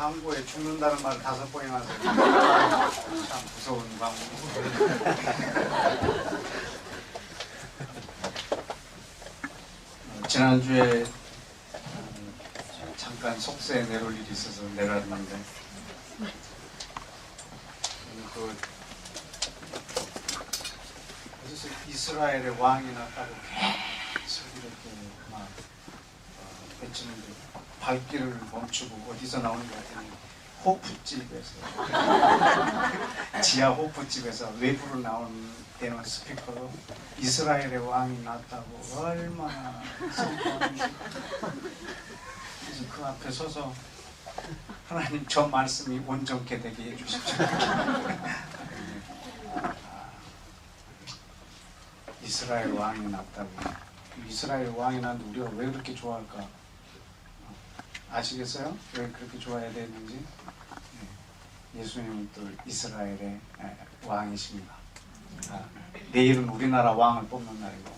광고에 죽는다는 말을 5번이나 하세요. 참 무서운 광고. 지난주에 잠깐 속세에 내려올 일이 있어서 내려왔는데 그래서 이스라엘의 왕이 났다고 계속 이렇게 막 외치는데 발길을 멈추고 어디서 나오는 것 같더니 호프집에서 지하 호프집에서 외부로 나온 대놓은 스피커로 이스라엘의 왕이 났다고 얼마나 선포하는지. 그래서 그 앞에 서서 하나님 저 말씀이 온전케 되게 해주십시오. 이스라엘 왕이 났다고. 이스라엘 왕이 났는데 우리가 왜 그렇게 좋아할까? 아시겠어요? 왜 그렇게 좋아해야 되는지? 예수님은 또 이스라엘의 왕이십니다. 내일은 우리나라 왕을 뽑는 날이고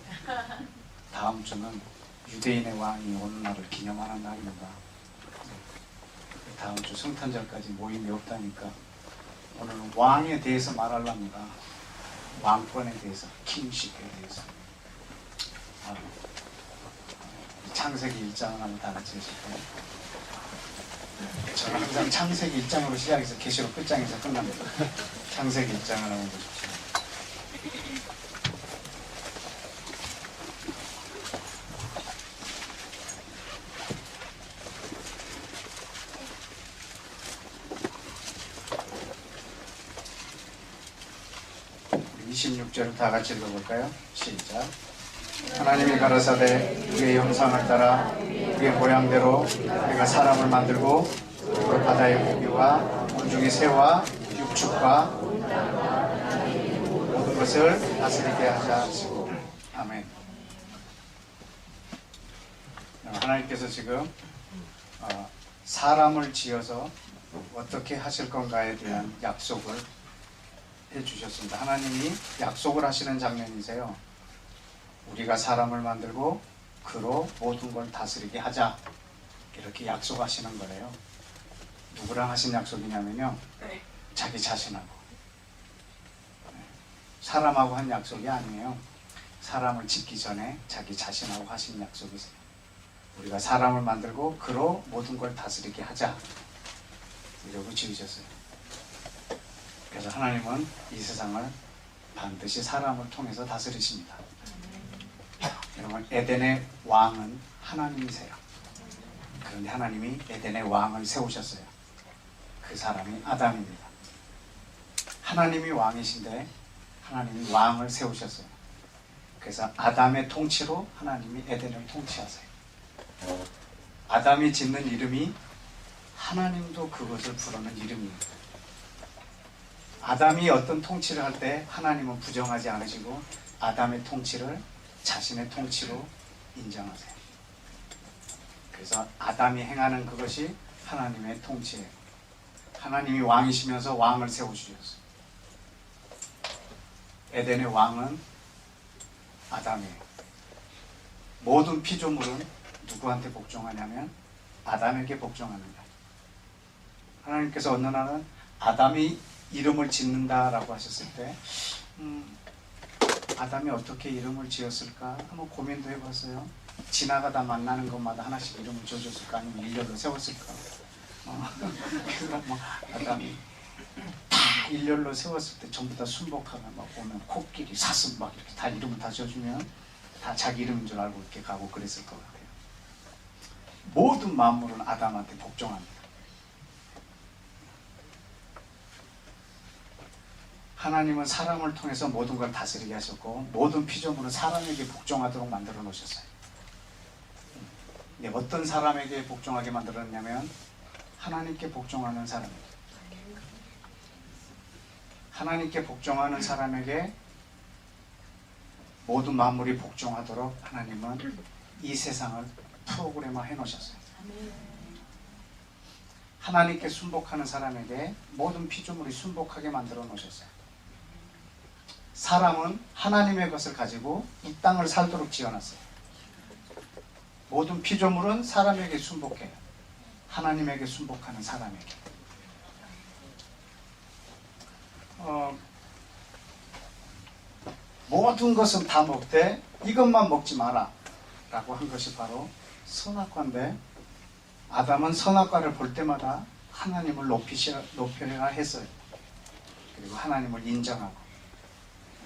다음 주는 유대인의 왕이 오는 날을 기념하는 날입니다. 다음 주 성탄절까지 모임이 없다니까 오늘은 왕에 대해서 말하려합니다. 왕권에 대해서, 킹십에 대해서. 창세기 1장을 한번 다 같이 하실까요? 저는 항상 창세기 1장으로 시작해서 계시록 끝장에서 끝납니다. 창세기 1장을 한번 보십시오. 우리 26절을 다 같이 읽어볼까요? 시작. 하나님이 가라사대 우리의 형상을 따라 우리의 모양대로 우리가 사람을 만들고 그 바다의 고기와 온중의 새와 육축과 모든 것을 다스리게 하자 하시고. 아멘. 하나님께서 지금 사람을 지어서 어떻게 하실 건가에 대한 약속을 해주셨습니다. 하나님이 약속을 하시는 장면이세요. 우리가 사람을 만들고 그로 모든 걸 다스리게 하자, 이렇게 약속하시는 거예요. 누구랑 하신 약속이냐면요, 자기 자신하고. 사람하고 한 약속이 아니에요. 사람을 짓기 전에 자기 자신하고 하신 약속이세요. 우리가 사람을 만들고 그로 모든 걸 다스리게 하자, 이러고 지으셨어요. 그래서 하나님은 이 세상을 반드시 사람을 통해서 다스리십니다. 여러분, 에덴의 왕은 하나님이세요. 그런데 하나님이 에덴의 왕을 세우셨어요. 그 사람이 아담입니다. 하나님이 왕이신데 하나님이 왕을 세우셨어요. 그래서 아담의 통치로 하나님이 에덴을 통치하세요. 아담이 짓는 이름이 하나님도 그것을 부르는 이름이에요. 아담이 어떤 통치를 할 때 하나님은 부정하지 않으시고 아담의 통치를 자신의 통치로 인정하세요. 그래서 아담이 행하는 그것이 하나님의 통치예요. 하나님이 왕이시면서 왕을 세워주셨어요. 에덴의 왕은 아담이에요. 모든 피조물은 누구한테 복종하냐면 아담에게 복종합니다. 하나님께서 어느 날은 아담이 이름을 짓는다라고 하셨을 때 아담이 어떻게 이름을 지었을까 한번 고민도 해봤어요. 지나가다 만나는 것마다 하나씩 이름을 지어줬을까, 아니면 일렬로 세웠을까. 그래서 뭐 아담이 다 일렬로 세웠을 때 전부 다 순복하면 막 보면 코끼리, 사슴 막 이렇게 다 이름을 다 지어주면 다 자기 이름인 줄 알고 이렇게 가고 그랬을 것 같아요. 모든 만물은 아담한테 복종합니다. 하나님은 사람을 통해서 모든 걸 다스리게 하셨고 모든 피조물은 사람에게 복종하도록 만들어 놓으셨어요. 어떤 사람에게 복종하게 만들었냐면 하나님께 복종하는 사람에게. 하나님께 복종하는 사람에게 모든 만물이 복종하도록 하나님은 이 세상을 프로그램화 해놓으셨어요. 하나님께 순복하는 사람에게 모든 피조물이 순복하게 만들어 놓으셨어요. 사람은 하나님의 것을 가지고 이 땅을 살도록 지어놨어요. 모든 피조물은 사람에게 순복해요. 하나님에게 순복하는 사람에게. 모든 것은 다 먹되 이것만 먹지 마라 라고 한 것이 바로 선악과인데, 아담은 선악과를 볼 때마다 하나님을 높여야 했어요. 그리고 하나님을 인정하고,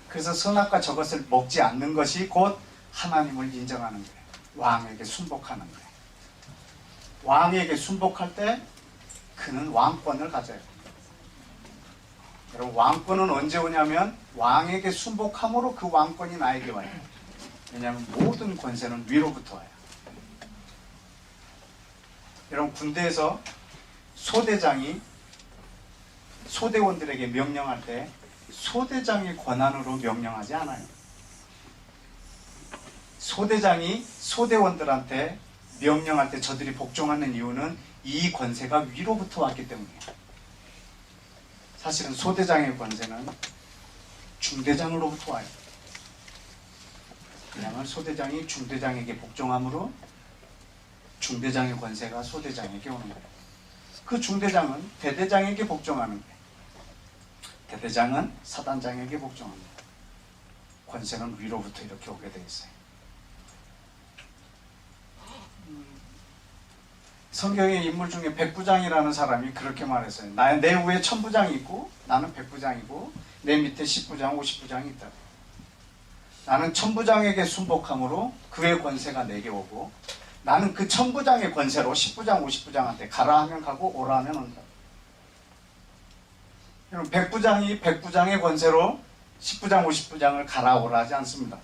그래서 선악과 저것을 먹지 않는 것이 곧 하나님을 인정하는 거예요. 왕에게 순복하는 거예요. 왕에게 순복할 때 그는 왕권을 가져요. 여러분, 왕권은 언제 오냐면 왕에게 순복함으로 그 왕권이 나에게 와요. 왜냐하면 모든 권세는 위로부터 와요. 여러분, 군대에서 소대장이 소대원들에게 명령할 때 소대장의 권한으로 명령하지 않아요. 소대장이 소대원들한테 명령할 때 저들이 복종하는 이유는 이 권세가 위로부터 왔기 때문이에요. 사실은 소대장의 권세는 중대장으로부터 와요. 왜냐하면 소대장이 중대장에게 복종함으로 중대장의 권세가 소대장에게 오는 거예요. 그 중대장은 대대장에게 복종하는 거예요. 대대장은 사단장에게 복종합니다. 권세는 위로부터 이렇게 오게 되어 있어요. 성경의 인물 중에 백부장이라는 사람이 그렇게 말했어요. 내 위에 천부장이 있고 나는 백부장이고 내 밑에 10부장, 50부장이 있다. 나는 천부장에게 순복함으로 그의 권세가 내게 오고, 나는 그 천부장의 권세로 10부장, 50부장한테 가라 하면 가고 오라 하면 온다. 여러분, 백부장이 백부장의 권세로 10부장, 50부장을 가라 오라 하지 않습니다.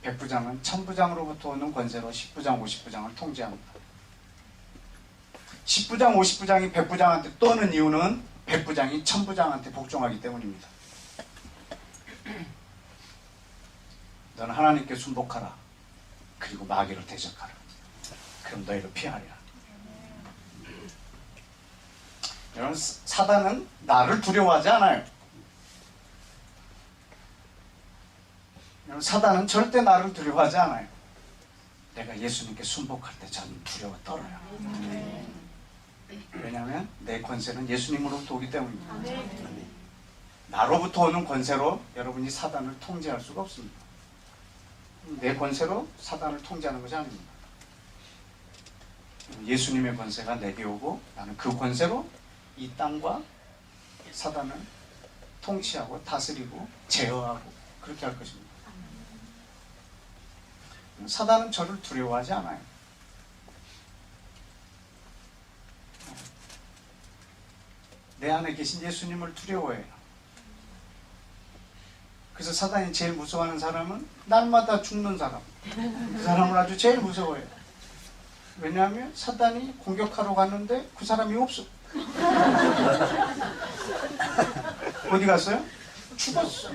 백부장은 천부장으로부터 오는 권세로 10부장, 50부장을 통제합니다. 10부장, 50부장이 백부장한테 떠는 이유는 백부장이 천부장한테 복종하기 때문입니다. 너는 하나님께 순복하라. 그리고 마귀를 대적하라. 그럼 너희를 피하리라. 여러분, 사단은 나를 두려워하지 않아요. 여러분, 사단은 절대 나를 두려워하지 않아요. 내가 예수님께 순복할 때 저는 두려워 떨어요. 왜냐하면 내 권세는 예수님으로부터 오기 때문입니다. 나로부터 오는 권세로 여러분이 사단을 통제할 수가 없습니다. 내 권세로 사단을 통제하는 것이 아닙니다. 예수님의 권세가 내게 오고 나는 그 권세로 이 땅과 사단을 통치하고 다스리고 제어하고 그렇게 할 것입니다. 사단은 저를 두려워하지 않아요. 내 안에 계신 예수님을 두려워해요. 그래서 사단이 제일 무서워하는 사람은 날마다 죽는 사람. 그 사람을 아주 제일 무서워해요. 왜냐하면 사단이 공격하러 갔는데 그 사람이 없어. 어디 갔어요? 죽었어.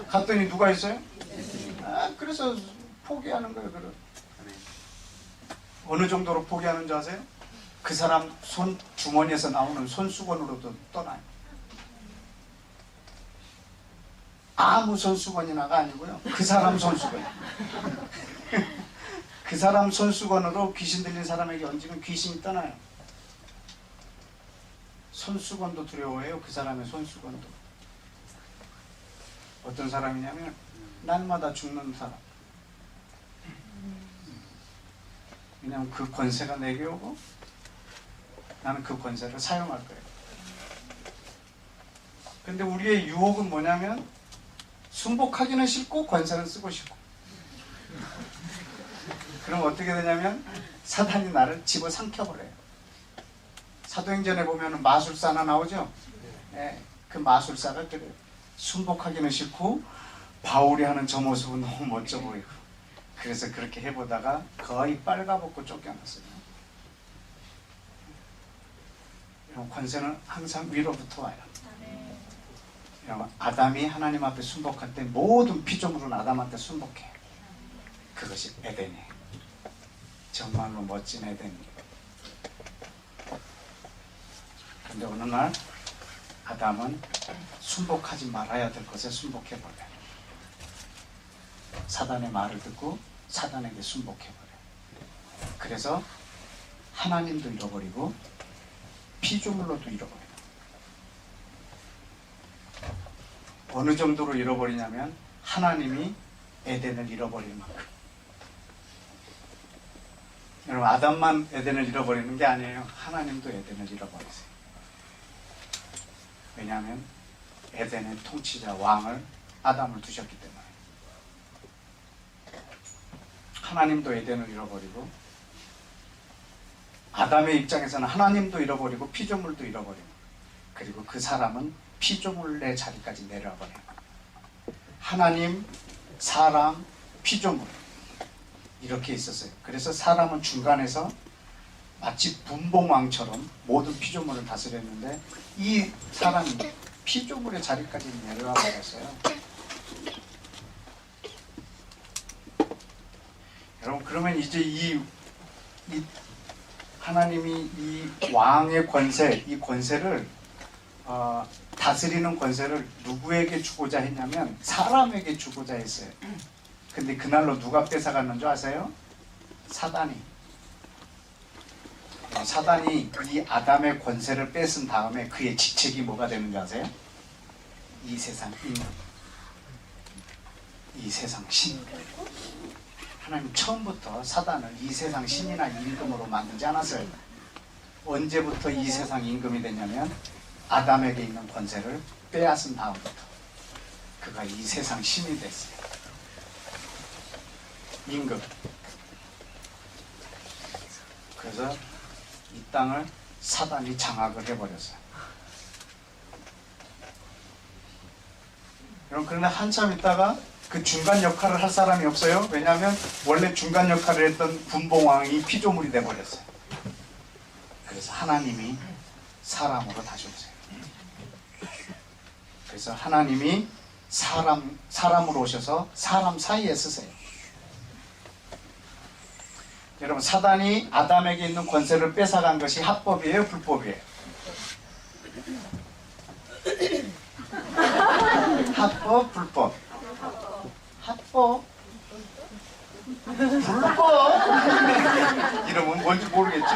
갔더니 누가 있어요? 그래서 포기하는 거예요. 그럼. 어느 정도로 포기하는 줄 아세요? 그 사람 손 주머니에서 나오는 손수건으로도 떠나요. 아무 손수건이나가 아니고요. 그 사람 손수건. 그 사람 손수건으로 귀신 들린 사람에게 얹으면 귀신이 떠나요. 손수건도 두려워해요. 그 사람의 손수건도. 어떤 사람이냐면 날마다 죽는 사람. 왜냐하면 그 권세가 내게 오고 나는 그 권세를 사용할 거예요. 근데 우리의 유혹은 뭐냐면 순복하기는 싫고 권세는 쓰고 싶고. 그럼 어떻게 되냐면 사단이 나를 집어삼켜버려요. 사도행전에 보면 마술사 하나 나오죠? 네, 그 마술사가 그래요. 순복하기는 싫고 바울이 하는 저 모습은 너무 멋져 보이고, 그래서 그렇게 해보다가 거의 빨가벗고 쫓겨났어요. 이런 권세는 항상 위로부터 와요. 아담이 하나님 앞에 순복할 때 모든 피조물은 아담한테 순복해요. 그것이 에덴이에요. 정말로 멋진 에덴이에요. 그런데 어느 날 아담은 순복하지 말아야 될 것에 순복해버려요. 사단의 말을 듣고 사단에게 순복해버려요. 그래서 하나님도 잃어버리고 피조물로도 잃어버려요. 어느 정도로 잃어버리냐면 하나님이 에덴을 잃어버릴 만큼. 여러분, 아담만 에덴을 잃어버리는 게 아니에요. 하나님도 에덴을 잃어버리세요. 왜냐하면 에덴의 통치자 왕을 아담을 두셨기 때문에. 하나님도 에덴을 잃어버리고, 아담의 입장에서는 하나님도 잃어버리고 피조물도 잃어버리고, 그리고 그 사람은 피조물의 자리까지 내려와 버려요. 하나님, 사람, 피조물 이렇게 있었어요. 그래서 사람은 중간에서 마치 분봉왕처럼 모든 피조물을 다스렸는데, 이 사람이 피조물의 자리까지 내려와 버렸어요. 여러분, 그러면 이제 이 하나님이 이 왕의 권세, 이 권세를 다스리는 권세를 누구에게 주고자 했냐면 사람에게 주고자 했어요. 근데 그날로 누가 뺏어갔는 줄 아세요? 사단이. 사단이 이 아담의 권세를 뺏은 다음에 그의 직책이 뭐가 되는 줄 아세요? 이 세상 임금, 이 세상 신. 하나님 처음부터 사단을 이 세상 신이나 임금으로 만들지 않았어요. 언제부터 이 세상 임금이 됐냐면 아담에게 있는 권세를 빼앗은 다음부터 그가 이 세상 신이 됐어요. 임금. 그래서 이 땅을 사단이 장악을 해버렸어요. 여러분, 그러나 한참 있다가 그 중간 역할을 할 사람이 없어요. 왜냐하면 원래 중간 역할을 했던 분봉왕이 피조물이 돼버렸어요. 그래서 하나님이 사람으로 다시 오세요. 그래서 하나님이 사람으로 오셔서 사람 사이에 쓰세요. 여러분, 사단이 아담에게 있는 권세를 뺏어간 것이 합법이에요, 불법이에요? 합법, 불법? 합법? 불법? 이러면 뭔지 모르겠죠?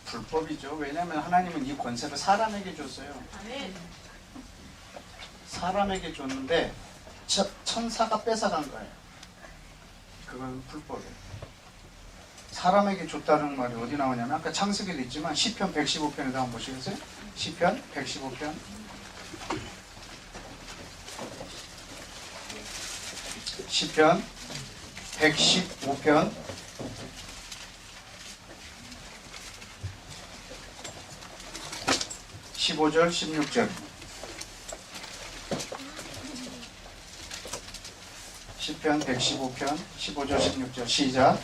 불법이죠. 왜냐하면 하나님은 이 권세를 사람에게 줬어요. 사람에게 줬는데 천사가 뺏어간 거예요. 그건 불법이에요. 사람에게 줬다는 말이 어디 나오냐면 아까 창세기도 있지만 시편 115편에도 한번 보시겠어요? 시편 115편 시편 115편 15절 16절 시편 115편 15절 16절 시작.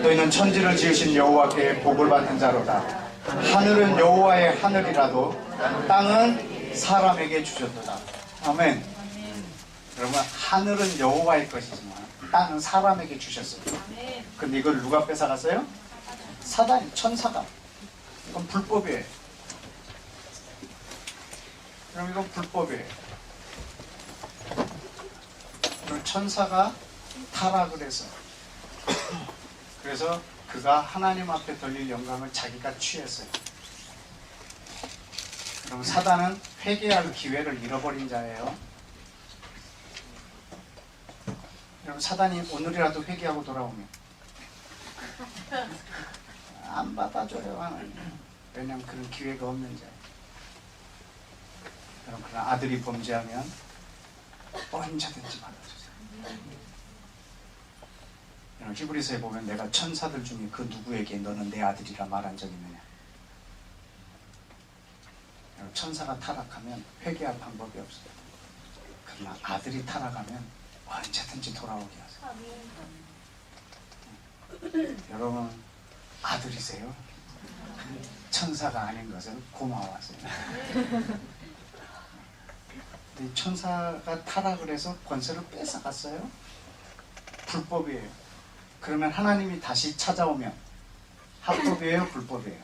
너희는 천지를 지으신 여호와께 복을 받는 자로다. 하늘은 여호와의 하늘이라도 땅은 사람에게 주셨도다. 아멘. 여러분, 하늘은 여호와의 것이지만 땅은 사람에게 주셨어요. 근데 이걸 누가 뺏어갔어요? 사단이, 천사가. 이건 불법이에요. 그럼 이건 불법이에요. 천사가 타락을 해서, 그래서 그가 하나님 앞에 돌릴 영광을 자기가 취했어요. 그럼 사단은 회개할 기회를 잃어버린 자예요. 여러분, 사단이 오늘이라도 회개하고 돌아오면 안 받아줘요, 하나님. 왜냐하면 그런 기회가 없는 자예요. 여러분, 그러나 아들이 범죄하면 언제든지 받아주세요. 여러분, 히브리서에 보면 내가 천사들 중에 그 누구에게 너는 내 아들이라 말한 적이 있느냐. 여러분, 천사가 타락하면 회개할 방법이 없어요. 그러나 아들이 타락하면 언제든지 돌아오게 하세요. 여러분, 아들이세요. 천사가 아닌 것을 고마워하세요. 근데 천사가 타락을 해서 권세를 뺏어갔어요. 불법이에요. 그러면 하나님이 다시 찾아오면 합법이에요, 불법이에요?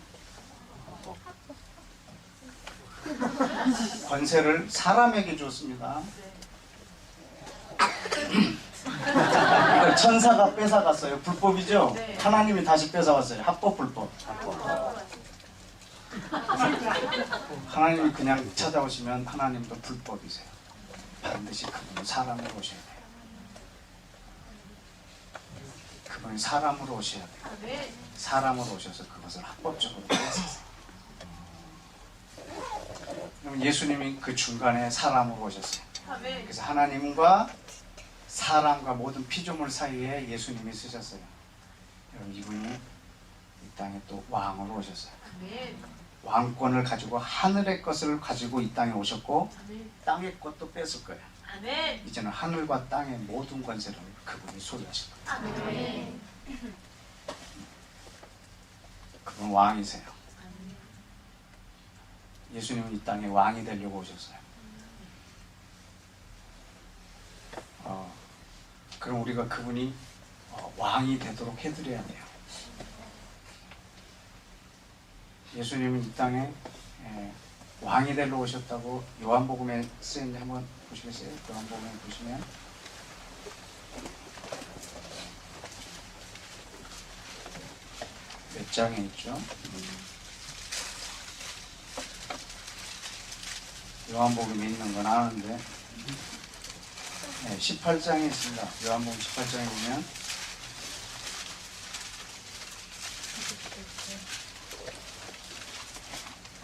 권세를 사람에게 줬습니다. 그러니까 천사가 뺏어갔어요. 불법이죠? 네. 하나님이 다시 뺏어왔어요. 합법, 불법. 하나님이 그냥 찾아오시면 하나님도 불법이세요. 반드시 그분은 사람으로 오셔야 돼요. 그분이 사람으로 오셔야 돼요. 사람으로 오셔서 그것을 합법적으로 뺏으세요. 그럼 예수님이 그 중간에 사람으로 오셨어요. 그래서 하나님과 사람과 모든 피조물 사이에 예수님이 쓰셨어요. 여러분, 이분이 이 땅에 또 왕으로 오셨어요. 왕권을 가지고 하늘의 것을 가지고 이 땅에 오셨고 땅의 것도 뺏을 거예요. 이제는 하늘과 땅의 모든 권세를 그분이 소유하실 거예요. 그분 왕이세요. 예수님은 이 땅에 왕이 되려고 오셨어요. 그럼 우리가 그분이 왕이 되도록 해드려야 돼요. 예수님은 이 땅에 왕이 되러 오셨다고 요한복음에 쓰였는데 한번 보시겠어요? 요한복음에 보시면 몇 장에 있죠? 요한복음에 있는 건 아는데 18장에 있습니다. 요한복음 18장에 보면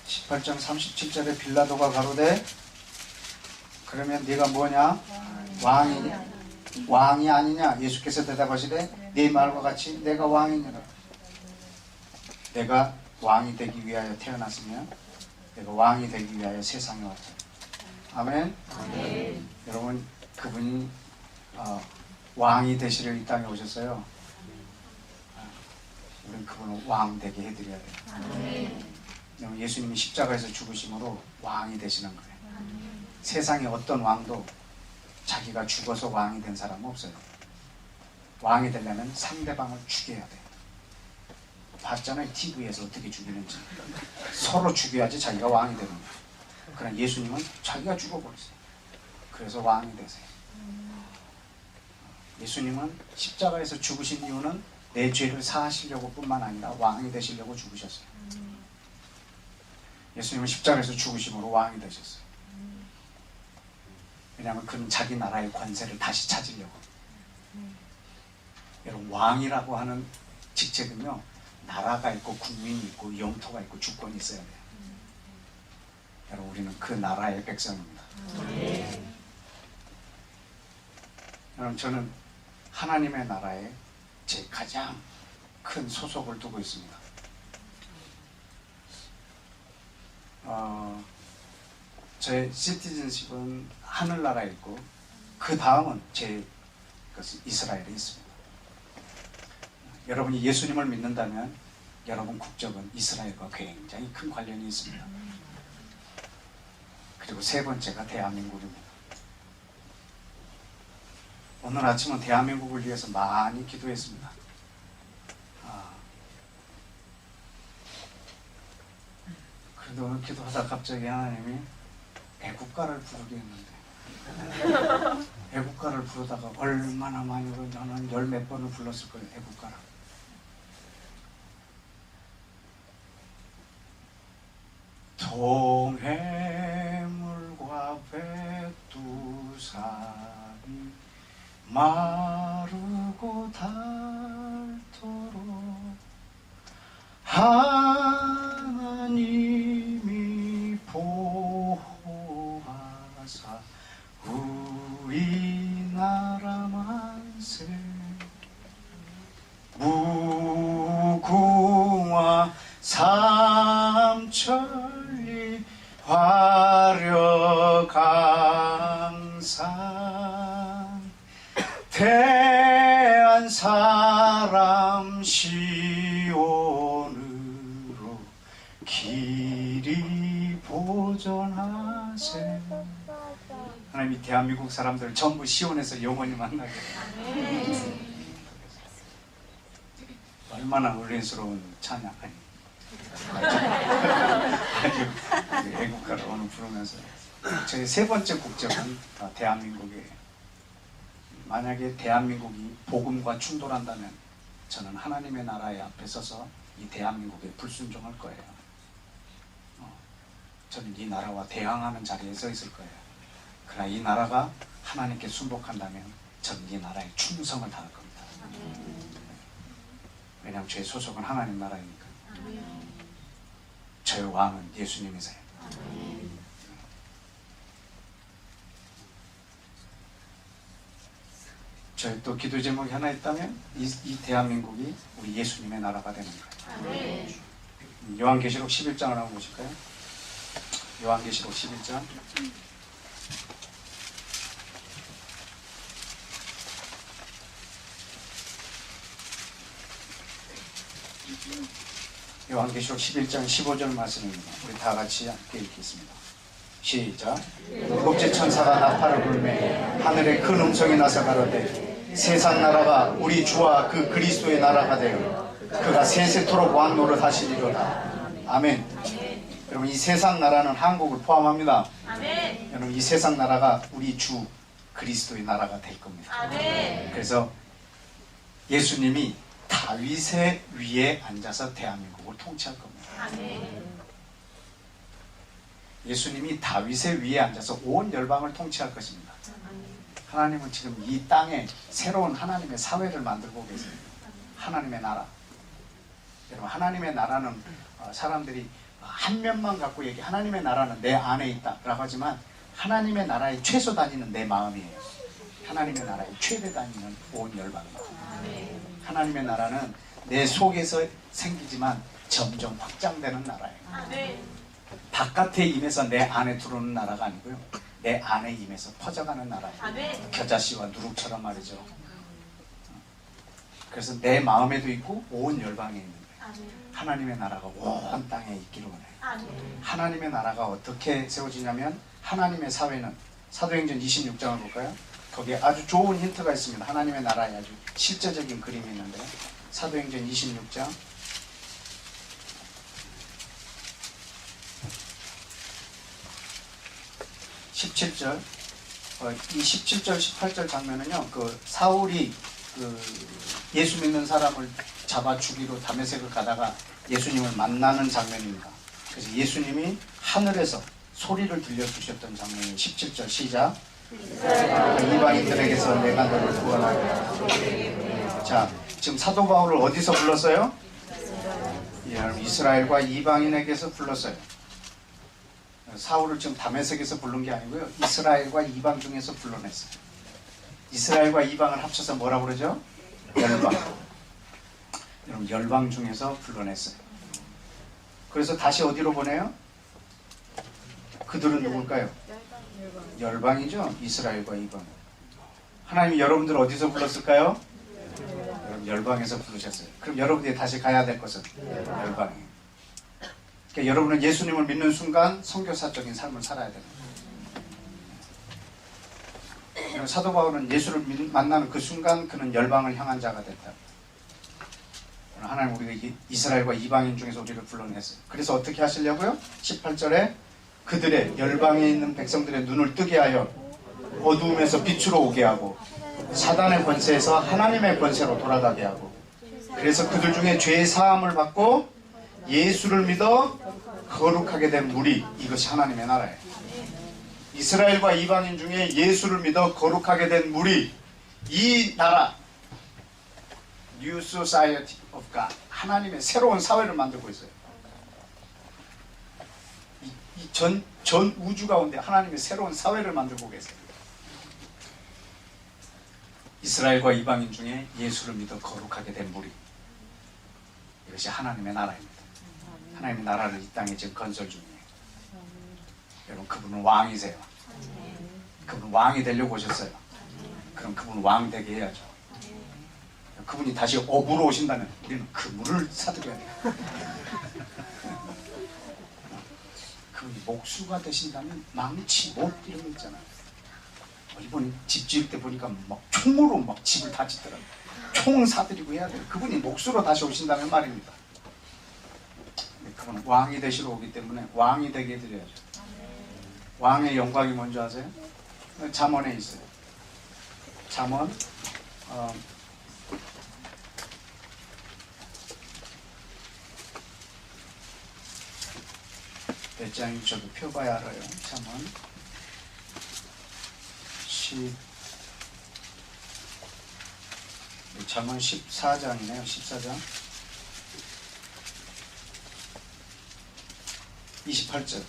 18장 37절에 빌라도가 가로되 그러면 네가 뭐냐? 왕이 아니냐? 예수께서 대답하시되 네 말과 같이 내가 왕이니라. 내가 왕이 되기 위하여 태어났으며 내가 왕이 되기 위하여 세상에 왔죠. 아멘. 여러분, 그분이 왕이 되시려 이 땅에 오셨어요. 우리는 그분을 왕 되게 해드려야 돼요. 예수님이 십자가에서 죽으심으로 왕이 되시는 거예요. 세상에 어떤 왕도 자기가 죽어서 왕이 된 사람은 없어요. 왕이 되려면 상대방을 죽여야 돼요. 봤잖아요. TV에서 어떻게 죽이는지. 서로 죽여야지 자기가 왕이 되는 거예요. 그러나 예수님은 자기가 죽어버렸어요. 그래서 왕이 되세요. 예수님은 십자가에서 죽으신 이유는 내 죄를 사하시려고 뿐만 아니라 왕이 되시려고 죽으셨어요. 예수님은 십자가에서 죽으심으로 왕이 되셨어요. 왜냐하면 그는 자기 나라의 권세를 다시 찾으려고. 여러분, 왕이라고 하는 직책은요, 나라가 있고 국민이 있고 영토가 있고 주권이 있어야 돼요. 여러분, 우리는 그 나라의 백성입니다. 여러분, 저는 하나님의 나라에 제 가장 큰 소속을 두고 있습니다. 제 시티즌십은 하늘나라에 있고 그 다음은 제 이스라엘에 있습니다. 여러분이 예수님을 믿는다면 여러분 국적은 이스라엘과 굉장히 큰 관련이 있습니다. 그리고 세 번째가 대한민국입니다. 오늘 아침은 대한민국을 위해서 많이 기도했습니다. 그런데 오늘 기도하다 갑자기 하나님이 애국가를 부르게 했는데 애국가를 부르다가 얼마나 많이 저는 열 몇 번을 불렀을 거예요. 애국가를. 동해물과 백두산이 마르고 닳도록 하나님이 보호하사 우리나라 만세 무궁화 삼천리 화려강산 대한 사람 시온으로 길이 보존하세. 하나님이 대한민국 사람들 전부 시온에서 영원히 만나게. 얼마나 은혜스러운 찬양. 아주 애국가를 오늘 부르면서 저희 세 번째 국적은 대한민국이에요. 만약에 대한민국이 복음과 충돌한다면 저는 하나님의 나라에 앞에 서서 이 대한민국에 불순종할 거예요. 저는 이 나라와 대항하는 자리에 서 있을 거예요. 그러나 이 나라가 하나님께 순복한다면 저는 이 나라에 충성을 다할 겁니다. 왜냐하면 제 소속은 하나님 나라이니까. 저의 왕은 예수님이세요. 저희 또 기도 제목이 하나 있다면 이 대한민국이 우리 예수님의 나라가 되는 거예요. 요한계시록 11장을 한번 보실까요? 요한계시록 11장. 요한계시록 11장 15절 말씀입니다. 우리 다 같이 함께 읽겠습니다. 시작. 일곱째 천사가 나팔을 불매 하늘에 큰 음성이 나서 가로되 세상 나라가 우리 주와 그 그리스도의 나라가 되어 그가 세세토록 왕 노릇하시리로다. 아멘. 여러분, 이 세상 나라는 한국을 포함합니다. 아멘. 여러분, 이 세상 나라가 우리 주 그리스도의 나라가 될 겁니다. 아멘. 그래서 예수님이 다윗의 위에 앉아서 대한민국을 통치할 겁니다. 아멘. 예수님이 다윗의 위에 앉아서 온 열방을 통치할 것입니다. 하나님은 지금 이 땅에 새로운 하나님의 사회를 만들고 계세요. 하나님의 나라. 여러분, 하나님의 나라는 사람들이 한 면만 갖고 얘기, 하나님의 나라는 내 안에 있다 라고 하지만 하나님의 나라의 최소 단위는 내 마음이에요. 하나님의 나라의 최대 단위는 온 열방입니다. 하나님의 나라는 내 속에서 생기지만 점점 확장되는 나라예요. 바깥에 임해서 내 안에 들어오는 나라가 아니고요, 내 안에 임해서 퍼져가는 나라예요. 겨자씨와 누룩처럼 말이죠. 그래서 내 마음에도 있고 온 열방에 있는 거예요. 하나님의 나라가 온 땅에 있기를 원해요. 하나님의 나라가 어떻게 세워지냐면, 하나님의 사회는 사도행전 26장을 볼까요? 거기에 아주 좋은 힌트가 있습니다. 하나님의 나라에 아주 실제적인 그림이 있는데, 사도행전 26장 17절, 이 17절 18절 장면은요, 사울이 예수 믿는 사람을 잡아 죽이러 다메섹을 가다가 예수님을 만나는 장면입니다. 그래서 예수님이 하늘에서 소리를 들려주셨던 장면이 17절 시작. 이방인들에게서 내가 너를 구원하리라. 자, 지금 사도 바울을 어디서 불렀어요? 예, 이스라엘과 이방인에게서 불렀어요. 사울을 지금 다메섹에서 부른 게 아니고요, 이스라엘과 이방 중에서 불러냈어요. 이스라엘과 이방을 합쳐서 뭐라고 그러죠? 열방. 여러분, 열방 중에서 불러냈어요. 그래서 다시 어디로 보내요? 그들은 누굴까요? 열방이죠. 이스라엘과 이방. 하나님이 여러분들 어디서 불렀을까요? 여러분, 열방에서 부르셨어요. 그럼 여러분들이 다시 가야 될 것은 열방이에요. 그러니까 여러분은 예수님을 믿는 순간 선교사적인 삶을 살아야 됩니다. 사도 바울은 예수를 만나는 그 순간 그는 열방을 향한 자가 됐다. 하나님 우리가 이스라엘과 이방인 중에서 우리를 불러냈어요. 그래서 어떻게 하시려고요? 18절에 그들의 열방에 있는 백성들의 눈을 뜨게 하여 어두움에서 빛으로 오게 하고 사단의 권세에서 하나님의 권세로 돌아가게 하고, 그래서 그들 중에 죄의 사함을 받고 예수를 믿어 거룩하게 된 무리, 이것이 하나님의 나라예요. 이스라엘과 이방인 중에 예수를 믿어 거룩하게 된 무리, 이 나라, New Society of God, 하나님의 새로운 사회를 만들고 있어요. 전 우주 가운데 하나님의 새로운 사회를 만들고 계세요. 이스라엘과 이방인 중에 예수를 믿어 거룩하게 된 무리, 이것이 하나님의 나라입니다. 하나님의 나라를 이 땅에 지금 건설 중이에요. 여러분, 그분은 왕이세요. 그분은 왕이 되려고 오셨어요. 그럼 그분은 왕 되게 해야죠. 그분이 다시 어부로 오신다면 우리는 그물을 사들여야 돼요. 그분이 목수가 되신다면 망치, 못 이런 거 있잖아요. 이번에 집 지을 때 보니까 막 총으로 막 집을 다 짓더라고요. 총 사들이고 해야 돼요. 그분이 목수로 다시 오신다면 말입니다. 그분은 왕이 되시러 오기 때문에 왕이 되게 해드려야죠. 왕의 영광이 뭔지 아세요? 잠언에 있어요. 잠언 몇 장인지 저도 펴봐야 알아요. 잠언 14장이네요. 14장 28절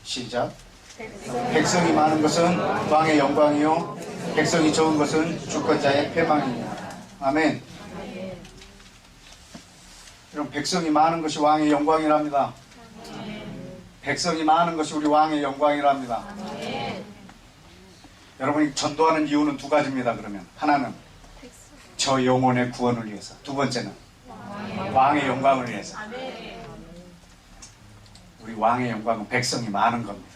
시작. 백성이 많은 것은 왕의 영광이요 백성이 적은 것은 주권자의 패망이니라. 아멘. 여러분, 백성이 많은 것이 왕의 영광이랍니다. 백성이 많은 것이 우리 왕의 영광이랍니다. 여러분이 전도하는 이유는 두 가지입니다. 그러면 하나는 저 영혼의 구원을 위해서, 두 번째는 왕의 영광을 위해서. 우리 왕의 영광은 백성이 많은 겁니다.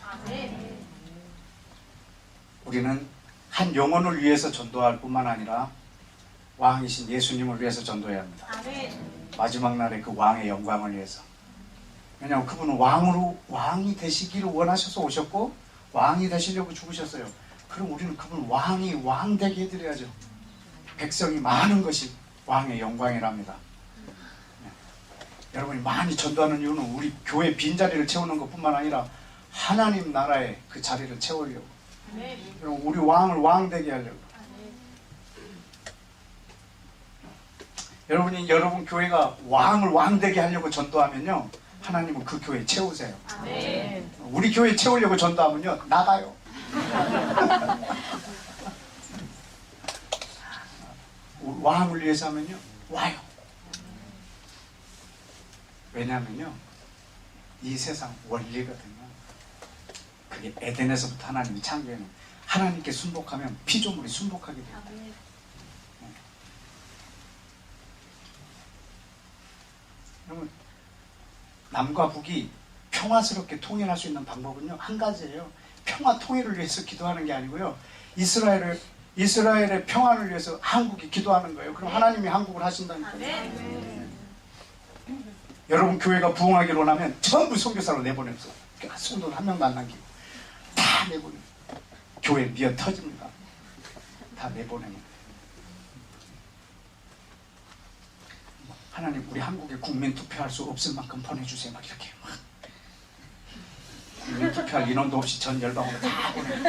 우리는 한 영혼을 위해서 전도할 뿐만 아니라 왕이신 예수님을 위해서 전도해야 합니다. 마지막 날에 그 왕의 영광을 위해서. 왜냐하면 그분은 왕이 되시기를 원하셔서 오셨고 왕이 되시려고 죽으셨어요. 그럼 우리는 그분 왕 되게 해드려야죠. 백성이 많은 것이 왕의 영광이랍니다. 네. 여러분이 많이 전도하는 이유는 우리 교회 빈자리를 채우는 것뿐만 아니라 하나님 나라의 그 자리를 채우려고. 여러분, 우리 왕을 왕 되게 하려고. 여러분 교회가 왕을 왕 되게 하려고 전도하면요, 하나님은 그 교회 채우세요. 우리 교회 채우려고 전도하면요, 나가요. 왕을 위해서 하면요, 와요. 왜냐하면요, 이 세상 원리거든요. 그게 에덴에서부터 하나님이 창조해놓은, 하나님께 순복하면 피조물이 순복하게 돼요. 여러분, 남과 북이 평화스럽게 통일할 수 있는 방법은요, 한 가지예요. 평화 통일을 위해서 기도하는 게 아니고요, 이스라엘의 평화를 위해서 한국이 기도하는 거예요. 그럼 하나님이 한국을 하신다니까요. 여러분 교회가 부흥하기로 하면 전부 선교사로 내보내서 성도 한 명도 안 남기고 다 내보내요. 교회 미어 터집니다. 다 내보내면. 하나님, 우리 한국에 국민 투표할 수 없을 만큼 보내주세요. 막 이렇게 막. 국민 투표할 인원도 없이 전 열방으로 다 보내요.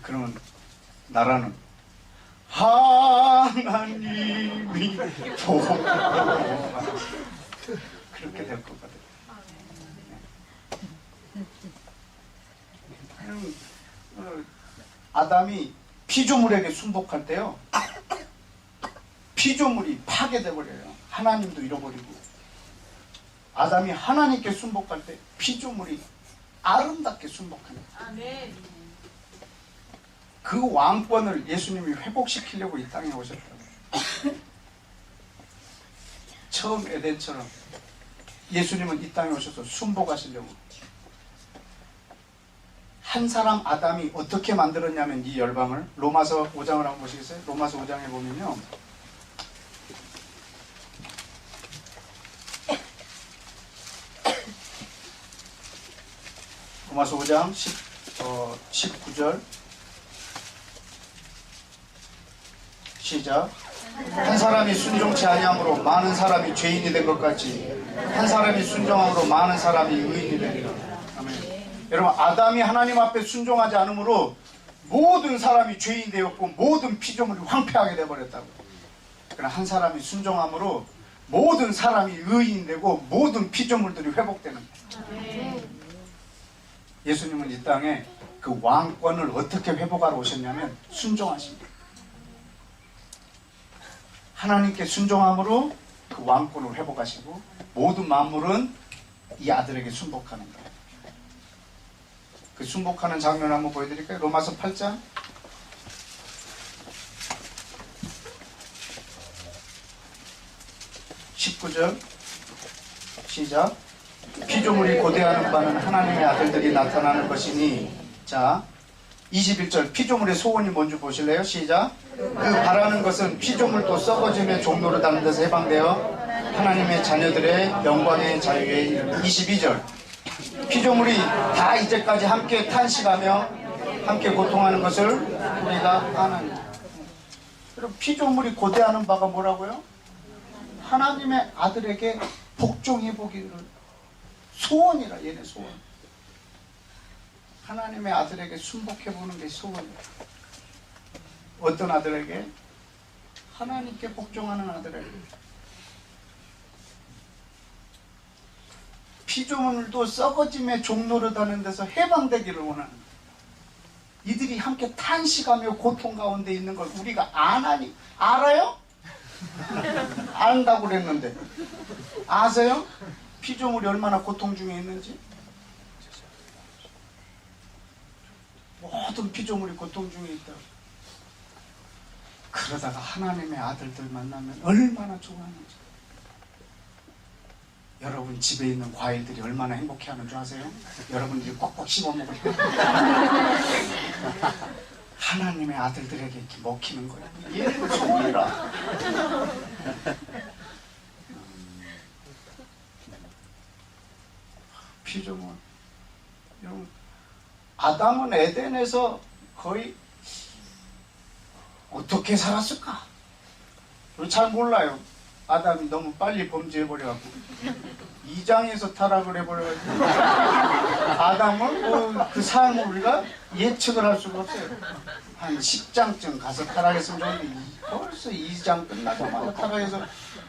그러면 나라는 하나님이 보호하라. 그렇게 될 것 같아요. 아담이 피조물에게 순복할 때요, 피조물이 파괴돼 버려요. 하나님도 잃어버리고. 아담이 하나님께 순복할 때 피조물이 아름답게 순복합니다. 그 왕권을 예수님이 회복시키려고 이 땅에 오셨다고. 처음 에덴처럼 예수님은 이 땅에 오셔서 순복하시려고. 한 사람 아담이 어떻게 만들었냐면 이 열방을, 로마서 5장을 한번 보시겠어요? 로마서 5장에 보면요, 로마서 5장 19절 시작. 한 사람이 순종치 아니함으로 많은 사람이 죄인이 된 것 같이 한 사람이 순종함으로 많은 사람이 의인이 되리라. 아멘. 여러분, 아담이 하나님 앞에 순종하지 않으므로 모든 사람이 죄인 되었고 모든 피조물이 황폐하게 되어버렸다고. 그러나 한 사람이 순종함으로 모든 사람이 의인 되고 모든 피조물들이 회복되는 거예요. 예수님은 이 땅에 그 왕권을 어떻게 회복하러 오셨냐면 순종하십니다. 하나님께 순종함으로 그 왕권을 회복하시고 모든 만물은 이 아들에게 순복하는 거예요. 그 순복하는 장면을 한번 보여드릴까요? 로마서 8장 19절 시작. 피조물이 고대하는 바는 하나님의 아들들이 나타나는 것이니. 자, 21절 피조물의 소원이 뭔지 보실래요? 시작. 그 바라는 것은 피조물도 썩어지며 종로를 닿는 데서 해방되어 하나님의 자녀들의 영광의 자유에 이르는. 22절 피조물이 다 이제까지 함께 탄식하며 함께 고통하는 것을 우리가 아는. 여러분, 피조물이 고대하는 바가 뭐라고요? 하나님의 아들에게 복종해 보기를 소원이라. 얘네 소원. 하나님의 아들에게 순복해 보는 게 소원이야. 어떤 아들에게? 하나님께 복종하는 아들에게. 피조물도 썩어짐의 종노릇하는 데서 해방되기를 원하는 거야. 이들이 함께 탄식하며 고통 가운데 있는 걸 우리가 안 하니. 알아요? 안다고 그랬는데 아세요? 피조물이 얼마나 고통 중에 있는지? 모든 피조물이 고통 중에 있다고. 그러다가 하나님의 아들들 만나면 얼마나 좋아하는지. 여러분 집에 있는 과일들이 얼마나 행복해하는 줄 아세요? 여러분들이 꼭꼭 씹어먹을 때 하나님의 아들들에게 이렇게 먹히는 거예요. 얘는 소원이라. 피조물. 여러분, 아담은 에덴에서 거의 어떻게 살았을까? 잘 몰라요. 아담이 너무 빨리 범죄해버려갖고 2장에서 타락을 해버려가지고 아담은 그 삶을 우리가 예측을 할 수가 없어요. 한 10장쯤 가서 타락했으면 좋은데 벌써 2장 끝나자마자 타락해서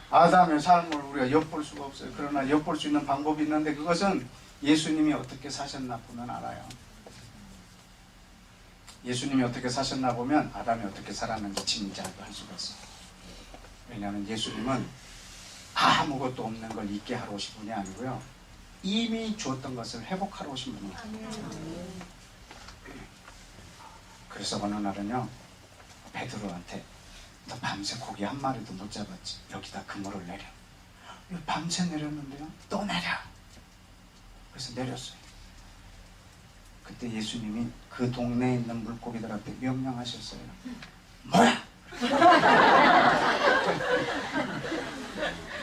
아담의 삶을 우리가 엿볼 수가 없어요. 그러나 엿볼 수 있는 방법이 있는데 그것은 예수님이 어떻게 사셨나 보면 알아요. 예수님이 어떻게 사셨나 보면 아담이 어떻게 살았는지 짐작을 할 수가 있어요. 왜냐하면 예수님은 아무것도 없는 걸 잊게 하러 오신 분이 아니고요, 이미 주었던 것을 회복하러 오신 분이에요. 그래서 어느 날은요, 베드로한테 너 밤새 고기 한 마리도 못 잡았지? 여기다 그물을 내려. 밤새 내렸는데요, 또 내려. 그래서 내렸어요. 그때 예수님이 그 동네에 있는 물고기들한테 명령하셨어요. 뭐야?